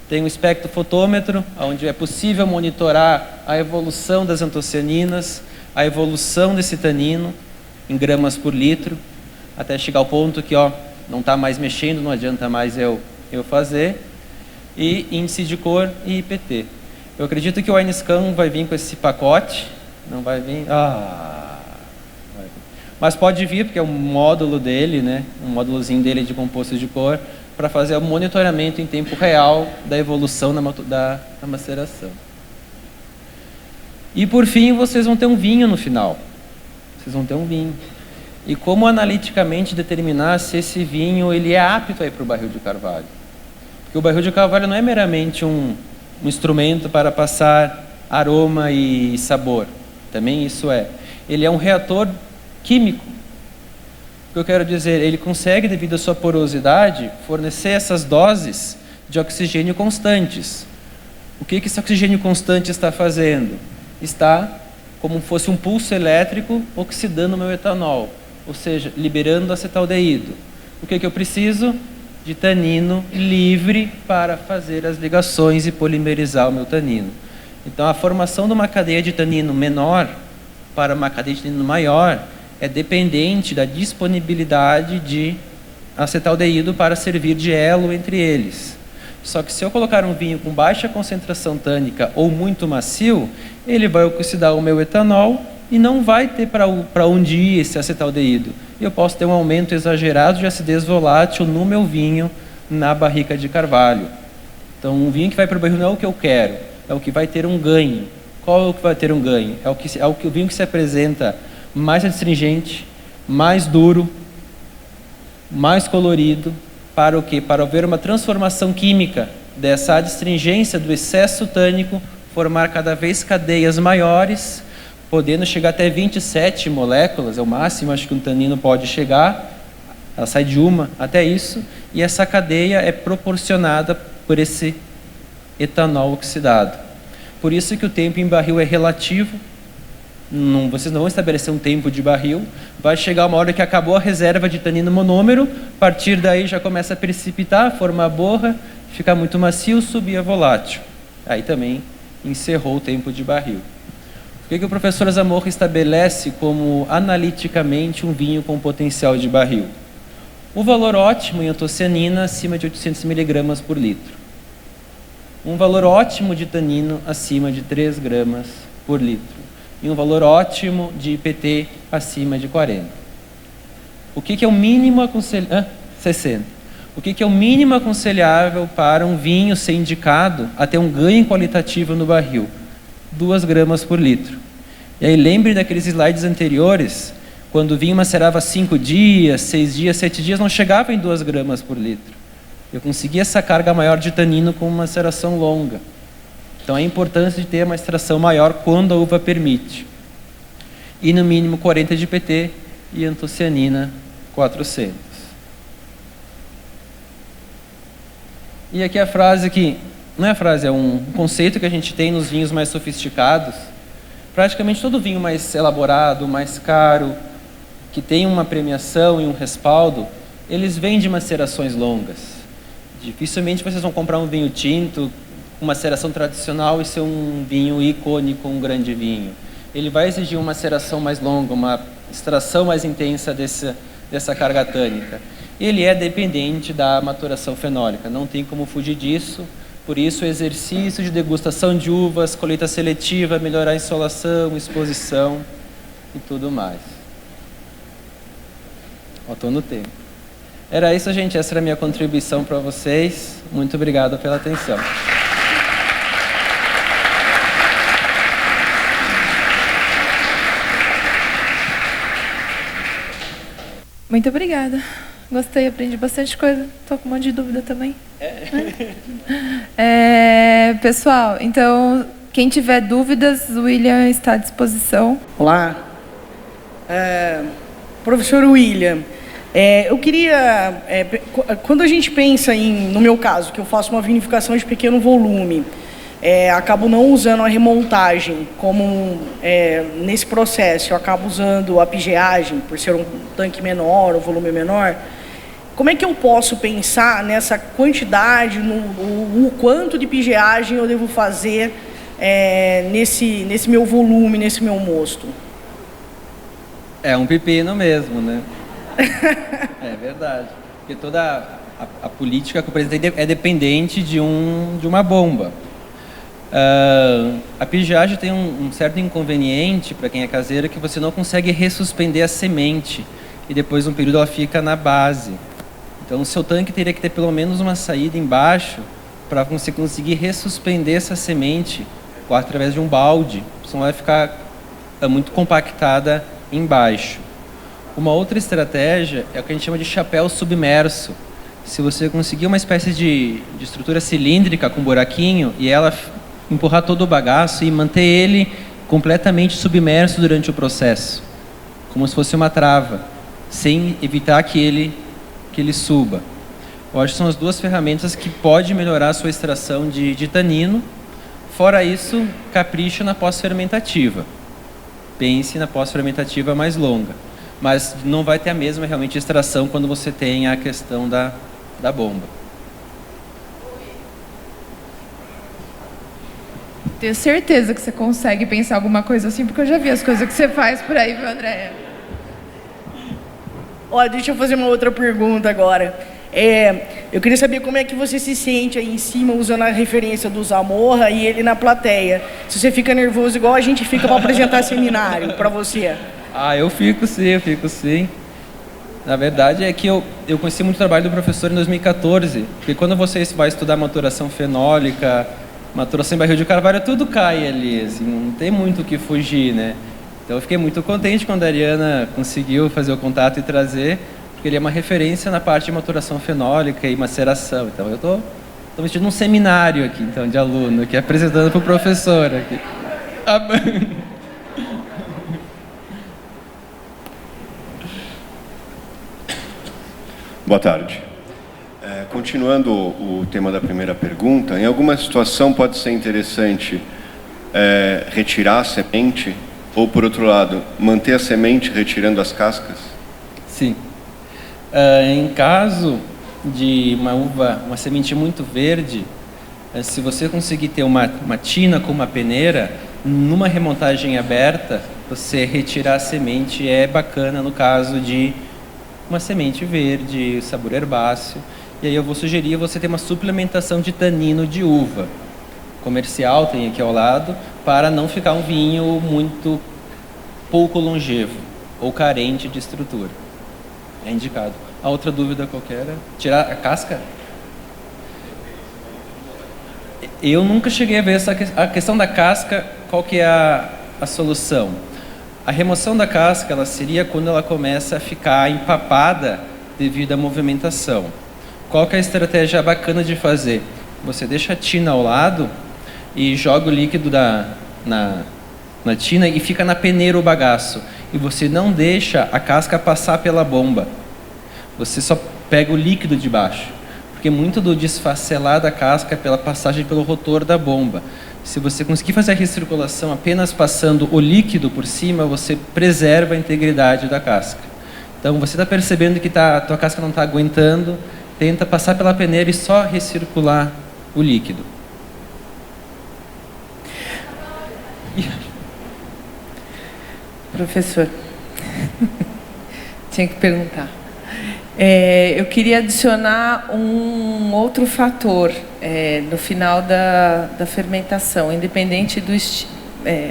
tem um espectrofotômetro, onde é possível monitorar a evolução das antocianinas, a evolução desse tanino, em gramas por litro, até chegar ao ponto que não está mais mexendo, não adianta mais eu fazer, e índice de cor e IPT. Eu acredito que o WineScan vai vir com esse pacote, não vai vir? Vai vir. Mas pode vir, porque é um módulo dele, né? Um módulozinho dele de composto de cor, para fazer o monitoramento em tempo real da evolução da maceração. E por fim, vocês vão ter um vinho no final. Vocês vão ter um vinho. E como analiticamente determinar se esse vinho ele é apto a ir para o barril de carvalho? Porque o barril de carvalho não é meramente um instrumento para passar aroma e sabor. Também isso é. Ele é um reator químico. O que eu quero dizer, ele consegue, devido à sua porosidade, fornecer essas doses de oxigênio constantes. O que esse oxigênio constante está fazendo? Está como fosse um pulso elétrico oxidando o meu etanol, ou seja, liberando acetaldeído. O que eu preciso? De tanino livre para fazer as ligações e polimerizar o meu tanino. Então, a formação de uma cadeia de tanino menor para uma cadeia de tanino maior é dependente da disponibilidade de acetaldeído para servir de elo entre eles. Só que se eu colocar um vinho com baixa concentração tânica ou muito macio, ele vai oxidar o meu etanol e não vai ter para onde ir esse acetaldeído. E eu posso ter um aumento exagerado de acidez volátil no meu vinho na barrica de carvalho. Então, um vinho que vai para o barril não é o que eu quero, é o que vai ter um ganho. Qual é o que vai ter um ganho? É o vinho que se apresenta mais astringente, mais duro, mais colorido. Para o quê? Para haver uma transformação química dessa adstringência do excesso tânico, formar cada vez cadeias maiores, podendo chegar até 27 moléculas, é o máximo, acho que um tanino pode chegar, ela sai de uma até isso, e essa cadeia é proporcionada por esse etanol oxidado. Por isso que o tempo em barril é relativo, vocês não vão estabelecer um tempo de barril, vai chegar uma hora que acabou a reserva de tanino monômero, a partir daí já começa a precipitar, formar borra, ficar muito macio, subir a volátil. Aí também encerrou o tempo de barril. O que o professor Zamorra estabelece como analiticamente um vinho com potencial de barril? O valor ótimo em antocianina acima de 800 mg por litro. Um valor ótimo de tanino acima de 3 gramas por litro. E um valor ótimo de IPT acima de 40. O que é o mínimo aconselhável? 60. O que é o mínimo aconselhável para um vinho ser indicado a ter um ganho qualitativo no barril? 2 gramas por litro. E aí lembre daqueles slides anteriores, quando o vinho macerava 5 dias, 6 dias, 7 dias, não chegava em 2 gramas por litro. Eu conseguia essa carga maior de tanino com uma maceração longa. Então, a importância de ter uma extração maior quando a uva permite. E no mínimo 40 de IPT e antocianina 400. E aqui a frase que, não é a frase, é um conceito que a gente tem nos vinhos mais sofisticados. Praticamente todo vinho mais elaborado, mais caro, que tem uma premiação e um respaldo, eles vêm de macerações longas. Dificilmente vocês vão comprar um vinho tinto com maceração tradicional e ser um vinho icônico, um grande vinho. Ele vai exigir uma maceração mais longa, uma extração mais intensa dessa carga tânica. Ele é dependente da maturação fenólica, não tem como fugir disso. Por isso, o exercício de degustação de uvas, colheita seletiva, melhorar a insolação, exposição e tudo mais. Estou no tempo. Era isso, gente. Essa era a minha contribuição para vocês. Muito obrigado pela atenção. Muito obrigada. Gostei, aprendi bastante coisa. Estou com um monte de dúvida também. Pessoal, então, quem tiver dúvidas, o William está à disposição. Olá. Professor William, eu queria... quando a gente pensa no meu caso, que eu faço uma vinificação de pequeno volume, acabo não usando a remontagem como nesse processo, eu acabo usando a pigeagem, por ser um tanque menor, um volume menor. Como é que eu posso pensar nessa quantidade, o quanto de pigeagem eu devo fazer nesse meu volume, nesse meu mosto? É um pepino mesmo, né? É verdade. Porque toda a política que eu apresentei é dependente de uma bomba. A pigeagem tem um certo inconveniente para quem é caseiro, que você não consegue ressuspender a semente e depois de um período ela fica na base. Então o seu tanque teria que ter pelo menos uma saída embaixo para você conseguir ressuspender essa semente através de um balde, senão ela vai ficar muito compactada embaixo. Uma outra estratégia é o que a gente chama de chapéu submerso. Se você conseguir uma espécie de estrutura cilíndrica com buraquinho e ela empurrar todo o bagaço e manter ele completamente submerso durante o processo, como se fosse uma trava, sem evitar que ele suba. Eu acho que são as duas ferramentas que podem melhorar a sua extração de tanino. Fora isso, capricha na pós-fermentativa. Pense na pós-fermentativa mais longa. Mas não vai ter a mesma realmente extração quando você tem a questão da bomba. Tenho certeza que você consegue pensar alguma coisa assim, porque eu já vi as coisas que você faz por aí, viu, Andréia? Ó, deixa eu fazer uma outra pergunta agora. Eu queria saber como é que você se sente aí em cima, usando a referência do Zamorra e ele na plateia. Se você fica nervoso igual a gente fica para apresentar seminário para você. Eu fico sim. Na verdade é que eu conheci muito o trabalho do professor em 2014, porque quando você vai estudar maturação fenólica, maturação em barril de carvalho, tudo cai ali, assim, não tem muito o que fugir, né? Então eu fiquei muito contente quando a Ariana conseguiu fazer o contato e trazer, porque ele é uma referência na parte de maturação fenólica e maceração. Então eu estou vestindo um seminário aqui, então, de aluno, aqui, apresentando para o professor aqui. Boa tarde. Continuando o tema da primeira pergunta, em alguma situação pode ser interessante retirar a semente ou, por outro lado, manter a semente retirando as cascas? Sim. Em caso de uma semente muito verde, se você conseguir ter uma tina com uma peneira, numa remontagem aberta, você retirar a semente é bacana no caso de uma semente verde, sabor herbáceo. E aí eu vou sugerir você ter uma suplementação de tanino de uva. Comercial tem aqui ao lado, para não ficar um vinho muito pouco longevo ou carente de estrutura. É indicado. A outra dúvida qualquer era tirar a casca? Eu nunca cheguei a ver a questão da casca, qual que é a solução. A remoção da casca ela seria quando ela começa a ficar empapada devido à movimentação. Qual que é a estratégia bacana de fazer? Você deixa a tina ao lado e joga o líquido na tina e fica na peneira o bagaço. E você não deixa a casca passar pela bomba. Você só pega o líquido de baixo. Porque muito do desfacelar da casca é pela passagem pelo rotor da bomba. Se você conseguir fazer a recirculação apenas passando o líquido por cima, você preserva a integridade da casca. Então, você está percebendo que a tua casca não está aguentando, tenta passar pela peneira e só recircular o líquido. Professor, tinha que perguntar. Eu queria adicionar um outro fator no final da fermentação, independente do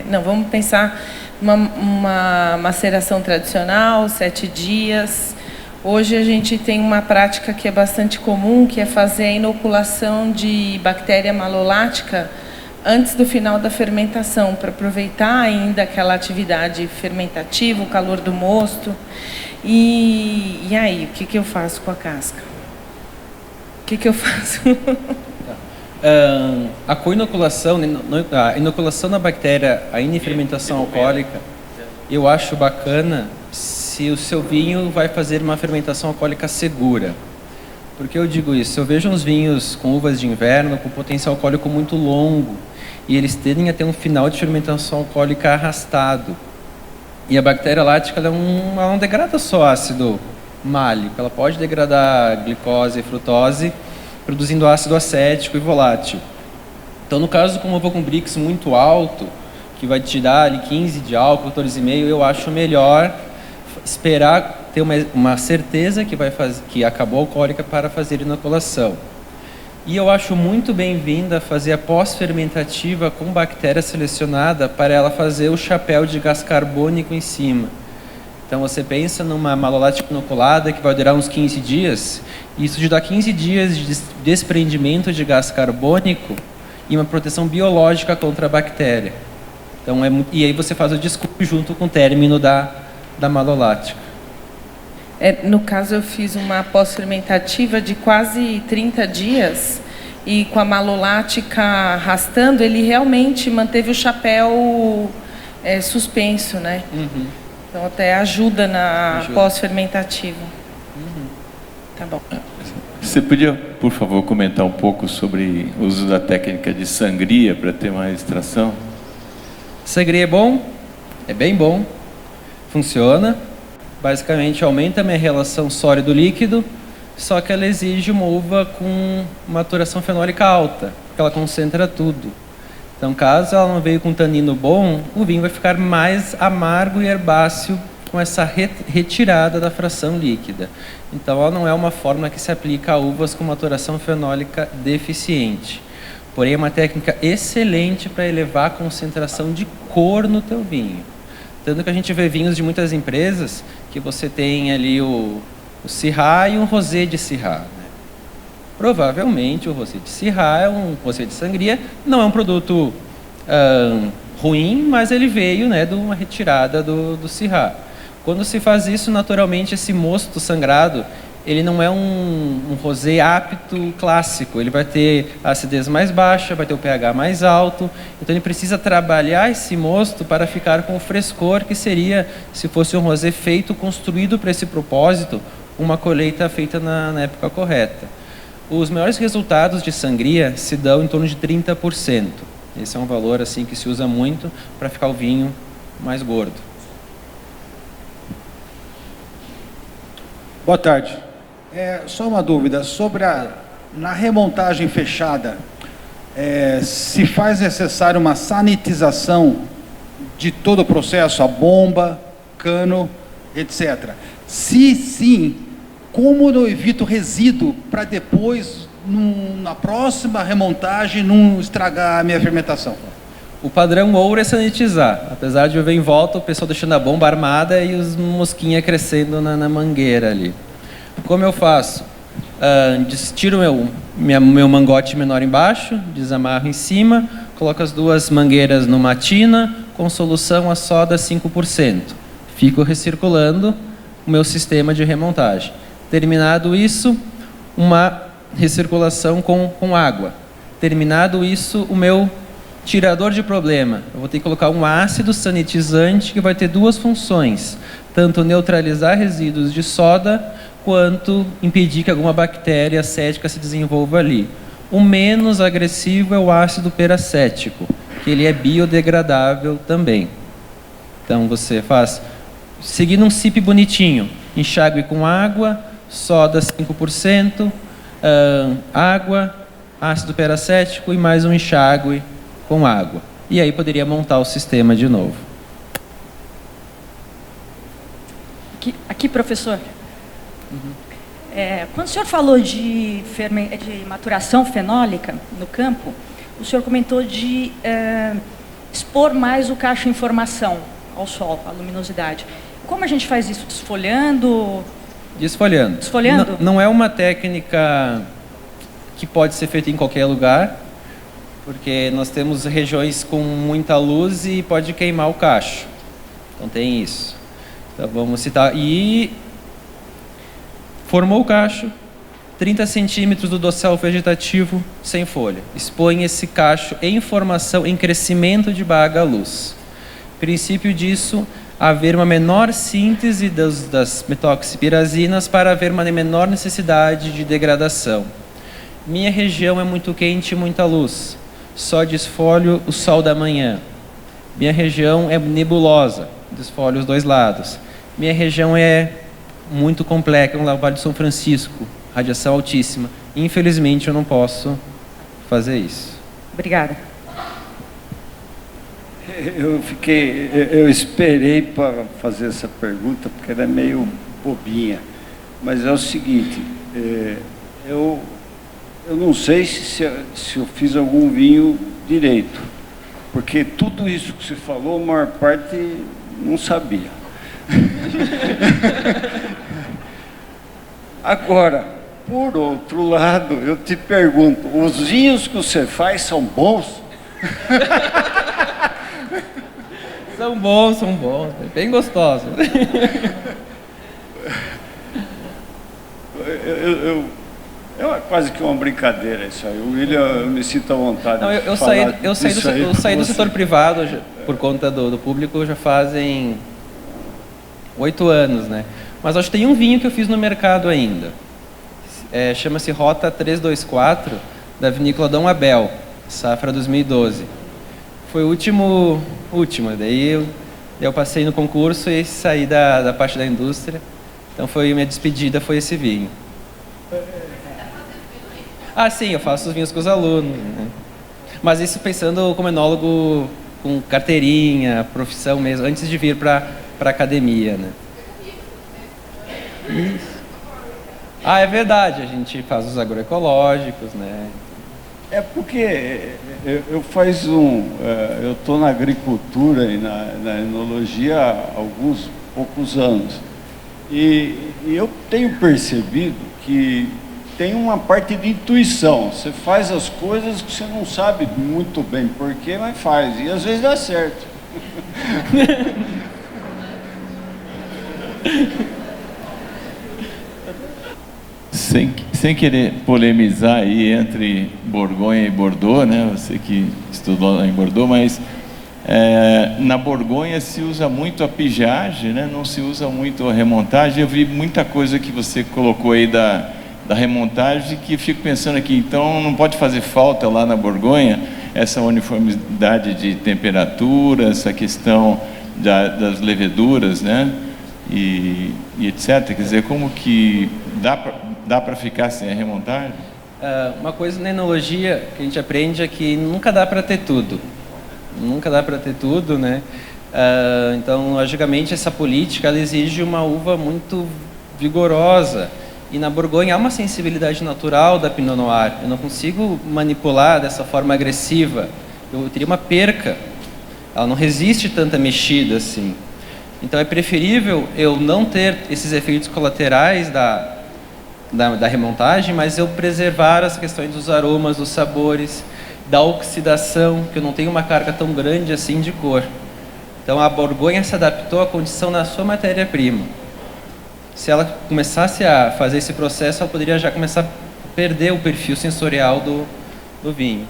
não, vamos pensar uma maceração tradicional, 7 dias. Hoje a gente tem uma prática que é bastante comum, que é fazer a inoculação de bactéria malolática antes do final da fermentação, para aproveitar ainda aquela atividade fermentativa, o calor do mosto. E aí, o que eu faço com a casca? O que eu faço? A co-inoculação, a inoculação da bactéria ainda em fermentação alcoólica, eu acho bacana se o seu vinho vai fazer uma fermentação alcoólica segura. Por que eu digo isso? Eu vejo uns vinhos com uvas de inverno com potencial alcoólico muito longo e eles tendem a ter um final de fermentação alcoólica arrastado. E a bactéria lática ela não degrada só ácido málico, ela pode degradar glicose e frutose, produzindo ácido acético e volátil. Então, no caso, como eu vou com Brix muito alto, que vai te dar ali 15 de álcool, 14,5, eu acho melhor esperar ter uma certeza que acabou alcoólica para fazer inoculação. E eu acho muito bem-vinda fazer a pós-fermentativa com bactéria selecionada para ela fazer o chapéu de gás carbônico em cima. Então você pensa numa malolática inoculada que vai durar uns 15 dias, e isso te dá 15 dias de desprendimento de gás carbônico e uma proteção biológica contra a bactéria. Então, e aí você faz o desculpe junto com o término da malolática. No caso, eu fiz uma pós-fermentativa de quase 30 dias e com a malolática arrastando, ele realmente manteve o chapéu suspenso, né? Uhum. Então, até ajuda na pós-fermentativa. Uhum. Tá bom. Você podia, por favor, comentar um pouco sobre o uso da técnica de sangria para ter mais extração? Sangria é bom, é bem bom, funciona. Basicamente aumenta a minha relação sólido-líquido, só que ela exige uma uva com maturação fenólica alta, porque ela concentra tudo. Então, caso ela não veio com tanino bom, o vinho vai ficar mais amargo e herbáceo com essa retirada da fração líquida. Então, ela não é uma fórmula que se aplica a uvas com maturação fenólica deficiente. Porém, é uma técnica excelente para elevar a concentração de cor no teu vinho. Tanto que a gente vê vinhos de muitas empresas que você tem ali o Syrah e um rosé de Syrah. Provavelmente o rosé de Syrah é um rosé de sangria, não é um produto ruim, mas ele veio, né, de uma retirada do Syrah. Quando se faz isso, naturalmente, esse mosto sangrado, ele não é um rosé apto clássico, ele vai ter a acidez mais baixa, vai ter o pH mais alto, então ele precisa trabalhar esse mosto para ficar com o frescor que seria, se fosse um rosé feito, construído para esse propósito, uma colheita feita na época correta. Os maiores resultados de sangria se dão em torno de 30%. Esse é um valor assim que se usa muito para ficar o vinho mais gordo. Boa tarde. Só uma dúvida sobre na remontagem fechada, se faz necessário uma sanitização de todo o processo, a bomba, cano, etc. Se sim, como eu evito resíduo para depois, na próxima remontagem, não estragar a minha fermentação? O padrão ouro é sanitizar. Apesar de eu ver em volta o pessoal deixando a bomba armada e os mosquinhas crescendo na mangueira ali. Como eu faço? Tiro meu mangote menor embaixo, desamarro em cima, coloco as duas mangueiras numa tina com solução a soda 5%. Fico recirculando o meu sistema de remontagem. Terminado isso, uma recirculação com água. Terminado isso, o meu tirador de problema. Eu vou ter que colocar um ácido sanitizante que vai ter duas funções. Tanto neutralizar resíduos de soda, quanto impedir que alguma bactéria acética se desenvolva ali. O menos agressivo é o ácido peracético, que ele é biodegradável também. Então você faz, seguindo um SIP bonitinho, enxágue com água, soda 5%, água, ácido peracético e mais um enxágue com água. E aí poderia montar o sistema de novo. Aqui professor. Quando o senhor falou de maturação fenólica no campo, o senhor comentou de expor mais o cacho em formação ao sol, à luminosidade. Como a gente faz isso? Desfolhando? Desfolhando. Desfolhando? Não é uma técnica que pode ser feita em qualquer lugar, porque nós temos regiões com muita luz e pode queimar o cacho. Então tem isso. Então vamos citar. E formou o cacho, 30 centímetros do dossel vegetativo sem folha. Expõe esse cacho em formação, em crescimento de baga à luz. Princípio disso, haver uma menor síntese das metoxipirazinas para haver uma menor necessidade de degradação. Minha região é muito quente e muita luz. Só desfolho o sol da manhã. Minha região é nebulosa, desfolho os dois lados. Minha região é muito complexa, é um Vale de São Francisco, radiação altíssima. Infelizmente, eu não posso fazer isso. Obrigada. Eu esperei para fazer essa pergunta, porque ela é meio bobinha. Mas é o seguinte, eu não sei se eu fiz algum vinho direito, porque tudo isso que você falou, a maior parte não sabia. Agora, por outro lado, eu te pergunto, os vinhos que você faz são bons? São bons, bem gostosos. É quase que uma brincadeira isso aí. O William, eu me sinto à vontade. Não, eu saí do setor privado por conta do público já fazem 8 anos, né? Mas acho que tem um vinho que eu fiz no mercado ainda. Chama-se Rota 324, da vinícola Dom Abel, safra 2012. Foi o último. Daí eu passei no concurso e saí da parte da indústria. Então minha despedida foi esse vinho. Sim, eu faço os vinhos com os alunos, né? Mas isso pensando como enólogo com carteirinha, profissão mesmo, antes de vir para a academia, né? Isso. É verdade, a gente faz os agroecológicos, né? É porque eu estou na agricultura e na enologia há alguns poucos anos. E eu tenho percebido que tem uma parte de intuição. Você faz as coisas que você não sabe muito bem porquê, mas faz. E às vezes dá certo. Sem querer polemizar aí entre Borgonha e Bordeaux, né? Você que estudou lá em Bordeaux, mas na Borgonha se usa muito a pigeagem, né? Não se usa muito a remontagem. Eu vi muita coisa que você colocou aí da remontagem que eu fico pensando aqui, então não pode fazer falta lá na Borgonha essa uniformidade de temperatura, essa questão das leveduras, né? E etc. Quer dizer, como que dá para ficar sem a remontagem? Uma coisa na enologia que a gente aprende é que nunca dá para ter tudo. Nunca dá para ter tudo, né? Então, logicamente, essa política ela exige uma uva muito vigorosa. E na Borgonha há uma sensibilidade natural da Pinot Noir. Eu não consigo manipular dessa forma agressiva. Eu teria uma perca. Ela não resiste tanta mexida assim. Então, é preferível eu não ter esses efeitos colaterais da remontagem, mas eu preservar as questões dos aromas, dos sabores, da oxidação, que eu não tenho uma carga tão grande assim de cor. Então a Borgonha se adaptou à condição da sua matéria-prima. Se ela começasse a fazer esse processo, ela poderia já começar a perder o perfil sensorial do vinho.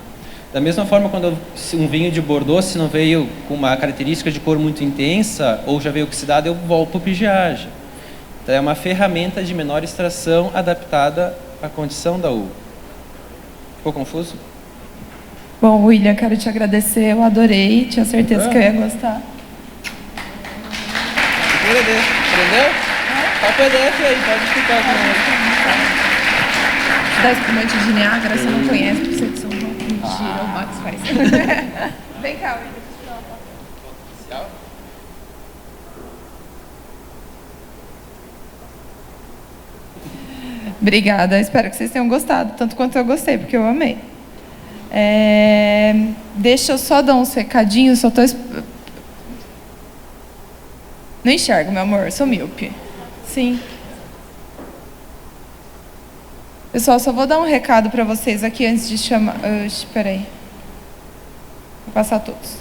Da mesma forma, quando um vinho de Bordeaux, se não veio com uma característica de cor muito intensa, ou já veio oxidado, eu volto para o pigeage. Então é uma ferramenta de menor extração adaptada à condição da uva. Ficou confuso? Bom, William, quero te agradecer, eu adorei, tinha certeza que eu ia gostar. Aprendeu? Tá o PDF aí, pode ficar com ele. Da espumante de Niágara, você não conhece, porque você de São João. Mentira, o Max faz. Vem cá, William, deixa eu dar uma foto oficial. Obrigada, espero que vocês tenham gostado, tanto quanto eu gostei, porque eu amei. Deixa eu só dar uns recadinhos, só tô... Não enxergo, meu amor, sou míope. Sim. Pessoal, só vou dar um recado para vocês aqui antes de chamar... Espera aí. Vou passar todos.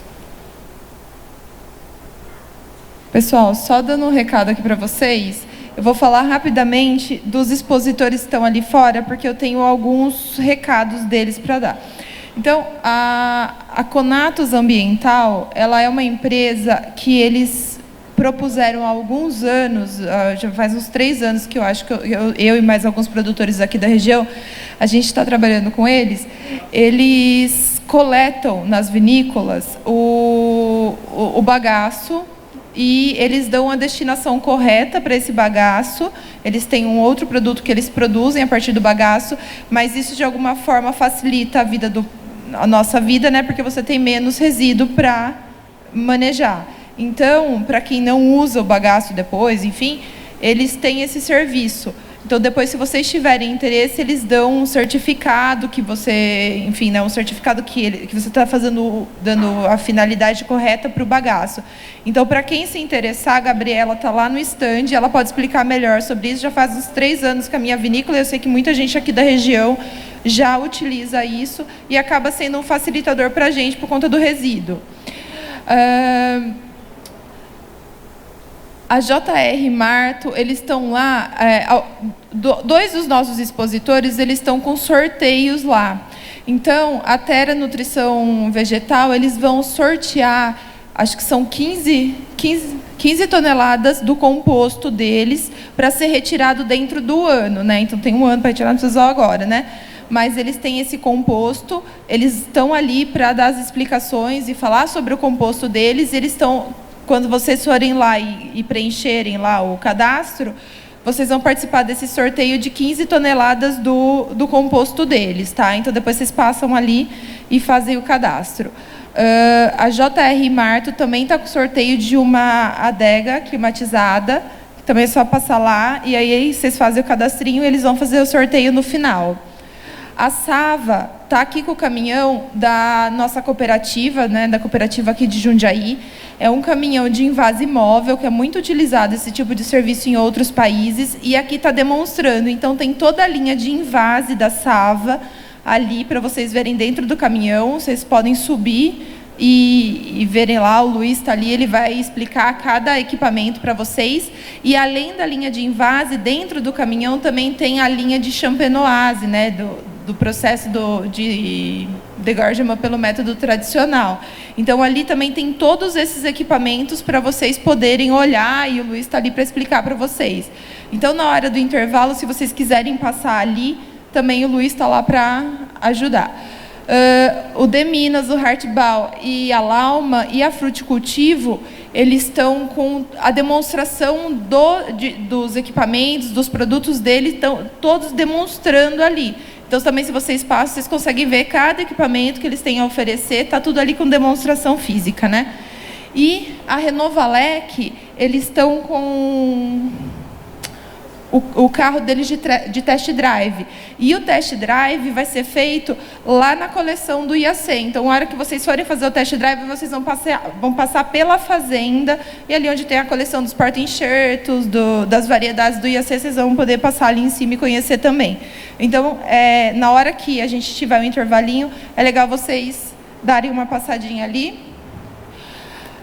Pessoal, só dando um recado aqui para vocês, eu vou falar rapidamente dos expositores que estão ali fora, porque eu tenho alguns recados deles para dar. Então, a Conatus Ambiental, ela é uma empresa que eles propuseram há alguns anos, já faz uns 3 anos que eu acho que eu e mais alguns produtores aqui da região, a gente está trabalhando com eles. Eles coletam nas vinícolas o bagaço e eles dão a destinação correta para esse bagaço. Eles têm um outro produto que eles produzem a partir do bagaço, mas isso de alguma forma facilita a nossa vida, né? Porque você tem menos resíduo para manejar. Então, para quem não usa o bagaço depois, enfim, eles têm esse serviço. Então, depois, se vocês tiverem interesse, eles dão um certificado que você, enfim, né, um certificado que você está dando a finalidade correta para o bagaço. Então, para quem se interessar, a Gabriela está lá no stand, ela pode explicar melhor sobre isso. Já faz uns 3 anos que a minha vinícola, eu sei que muita gente aqui da região já utiliza isso e acaba sendo um facilitador para a gente por conta do resíduo. A JR Marto, eles estão lá, 2 dos nossos expositores, eles estão com sorteios lá. Então, a Terra Nutrição Vegetal, eles vão sortear, acho que são 15 toneladas do composto deles para ser retirado dentro do ano, né? Então, tem um ano para retirar, não precisa agora, né? Mas eles têm esse composto, eles estão ali para dar as explicações e falar sobre o composto deles, eles estão... Quando vocês forem lá e preencherem lá o cadastro, vocês vão participar desse sorteio de 15 toneladas do composto deles, tá? Então, depois vocês passam ali e fazem o cadastro. A JR Marto também está com sorteio de uma adega climatizada, também é só passar lá, e aí vocês fazem o cadastrinho e eles vão fazer o sorteio no final. A Sava está aqui com o caminhão da nossa cooperativa, né, da cooperativa aqui de Jundiaí. É um caminhão de invase móvel, que é muito utilizado esse tipo de serviço em outros países, e aqui está demonstrando. Então, tem toda a linha de invase da Sava ali para vocês verem dentro do caminhão. Vocês podem subir e verem lá, o Luiz está ali, ele vai explicar cada equipamento para vocês. E além da linha de invase, dentro do caminhão também tem a linha de champenoise, né, do processo de degorgement pelo método tradicional. Então, ali também tem todos esses equipamentos para vocês poderem olhar, e o Luiz está ali para explicar para vocês. Então, na hora do intervalo, se vocês quiserem passar ali, também o Luiz está lá para ajudar. O De Minas, o Hartbau e a Lauma e a Fruticultivo, eles estão com a demonstração dos equipamentos, dos produtos deles, estão todos demonstrando ali. Então, também, se vocês passam, vocês conseguem ver cada equipamento que eles têm a oferecer, está tudo ali com demonstração física, né? E a Renovalec, eles estão com o carro deles de test drive. E o test drive vai ser feito lá na coleção do IAC. Então, na hora que vocês forem fazer o test drive, vocês vão passar pela fazenda, e ali onde tem a coleção dos porta-enxertos, das variedades do IAC, vocês vão poder passar ali em cima e conhecer também. Então, na hora que a gente tiver um intervalinho, é legal vocês darem uma passadinha ali.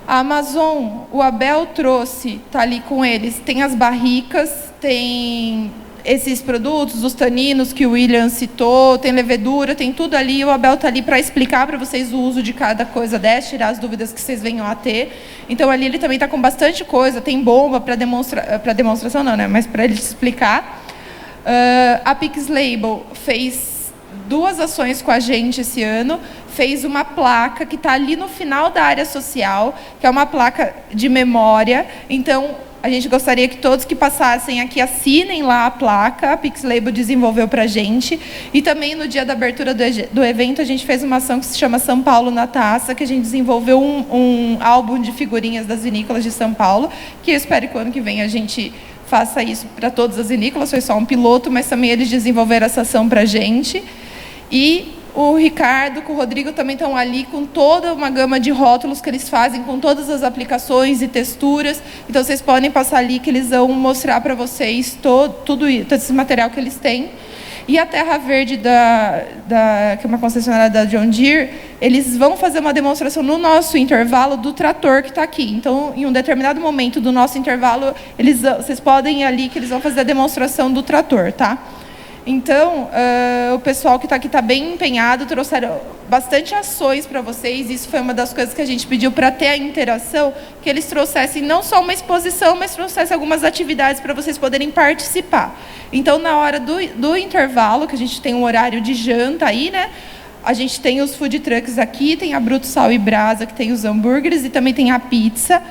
A Amazon, o Abel trouxe, está ali com eles, tem as barricas, tem esses produtos, os taninos que o William citou, tem levedura, tem tudo ali, e o Abel está ali para explicar para vocês o uso de cada coisa dessa, tirar as dúvidas que vocês venham a ter. Então, ali ele também está com bastante coisa, tem bomba para demonstração não, né? Mas para ele explicar. A Pix Label fez 2 ações com a gente esse ano, fez uma placa que está ali no final da área social, que é uma placa de memória. Então, a gente gostaria que todos que passassem aqui assinem lá a placa, a Pix Label desenvolveu para a gente. E também, no dia da abertura do evento, a gente fez uma ação que se chama São Paulo na Taça, que a gente desenvolveu um álbum de figurinhas das vinícolas de São Paulo, que eu espero que o ano que vem a gente faça isso para todas as vinícolas. Foi só um piloto, mas também eles desenvolveram essa ação para a gente. E o Ricardo com o Rodrigo também estão ali com toda uma gama de rótulos que eles fazem, com todas as aplicações e texturas. Então, vocês podem passar ali que eles vão mostrar para vocês todo esse material que eles têm. E a Terra Verde, que é uma concessionária da John Deere, eles vão fazer uma demonstração no nosso intervalo do trator que está aqui. Então, em um determinado momento do nosso intervalo, vocês podem ir ali que eles vão fazer a demonstração do trator, tá? Então, o pessoal que está aqui está bem empenhado, trouxeram bastante ações para vocês. Isso foi uma das coisas que a gente pediu para ter a interação, que eles trouxessem não só uma exposição, mas trouxessem algumas atividades para vocês poderem participar. Então, na hora do intervalo, que a gente tem um horário de janta aí, né? A gente tem os food trucks aqui, tem a Bruto Sal e Brasa, que tem os hambúrgueres, e também tem a pizza.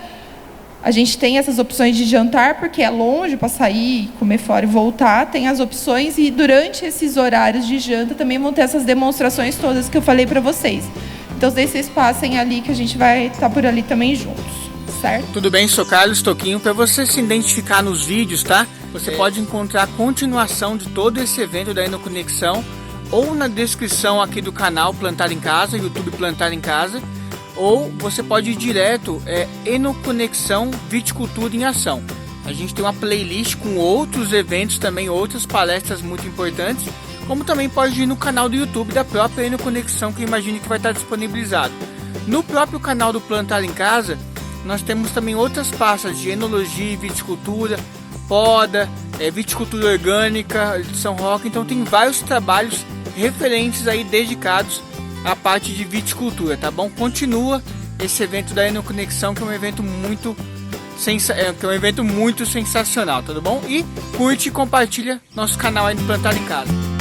A gente tem essas opções de jantar, porque é longe para sair, comer fora e voltar. Tem as opções, e durante esses horários de janta também vão ter essas demonstrações todas que eu falei para vocês. Então, daí vocês passem ali, que a gente vai estar por ali também juntos, certo? Tudo bem, sou Carlos Toquinho. Para você se identificar nos vídeos, tá? Você pode encontrar a continuação de todo esse evento da Enoconexão, ou na descrição aqui do canal Plantar em Casa, YouTube Plantar em Casa. Ou você pode ir direto, Enoconexão Viticultura em Ação. A gente tem uma playlist com outros eventos também, outras palestras muito importantes, como também pode ir no canal do YouTube da própria Enoconexão, que eu imagino que vai estar disponibilizado. No próprio canal do Plantar em Casa, nós temos também outras pastas de enologia e viticultura, poda, viticultura orgânica de São Roque. Então tem vários trabalhos referentes aí dedicados a parte de viticultura, tá bom? Continua esse evento da Enoconexão, que é um evento muito sensacional, tá bom? E curte e compartilha nosso canal aí no Plantar em Casa.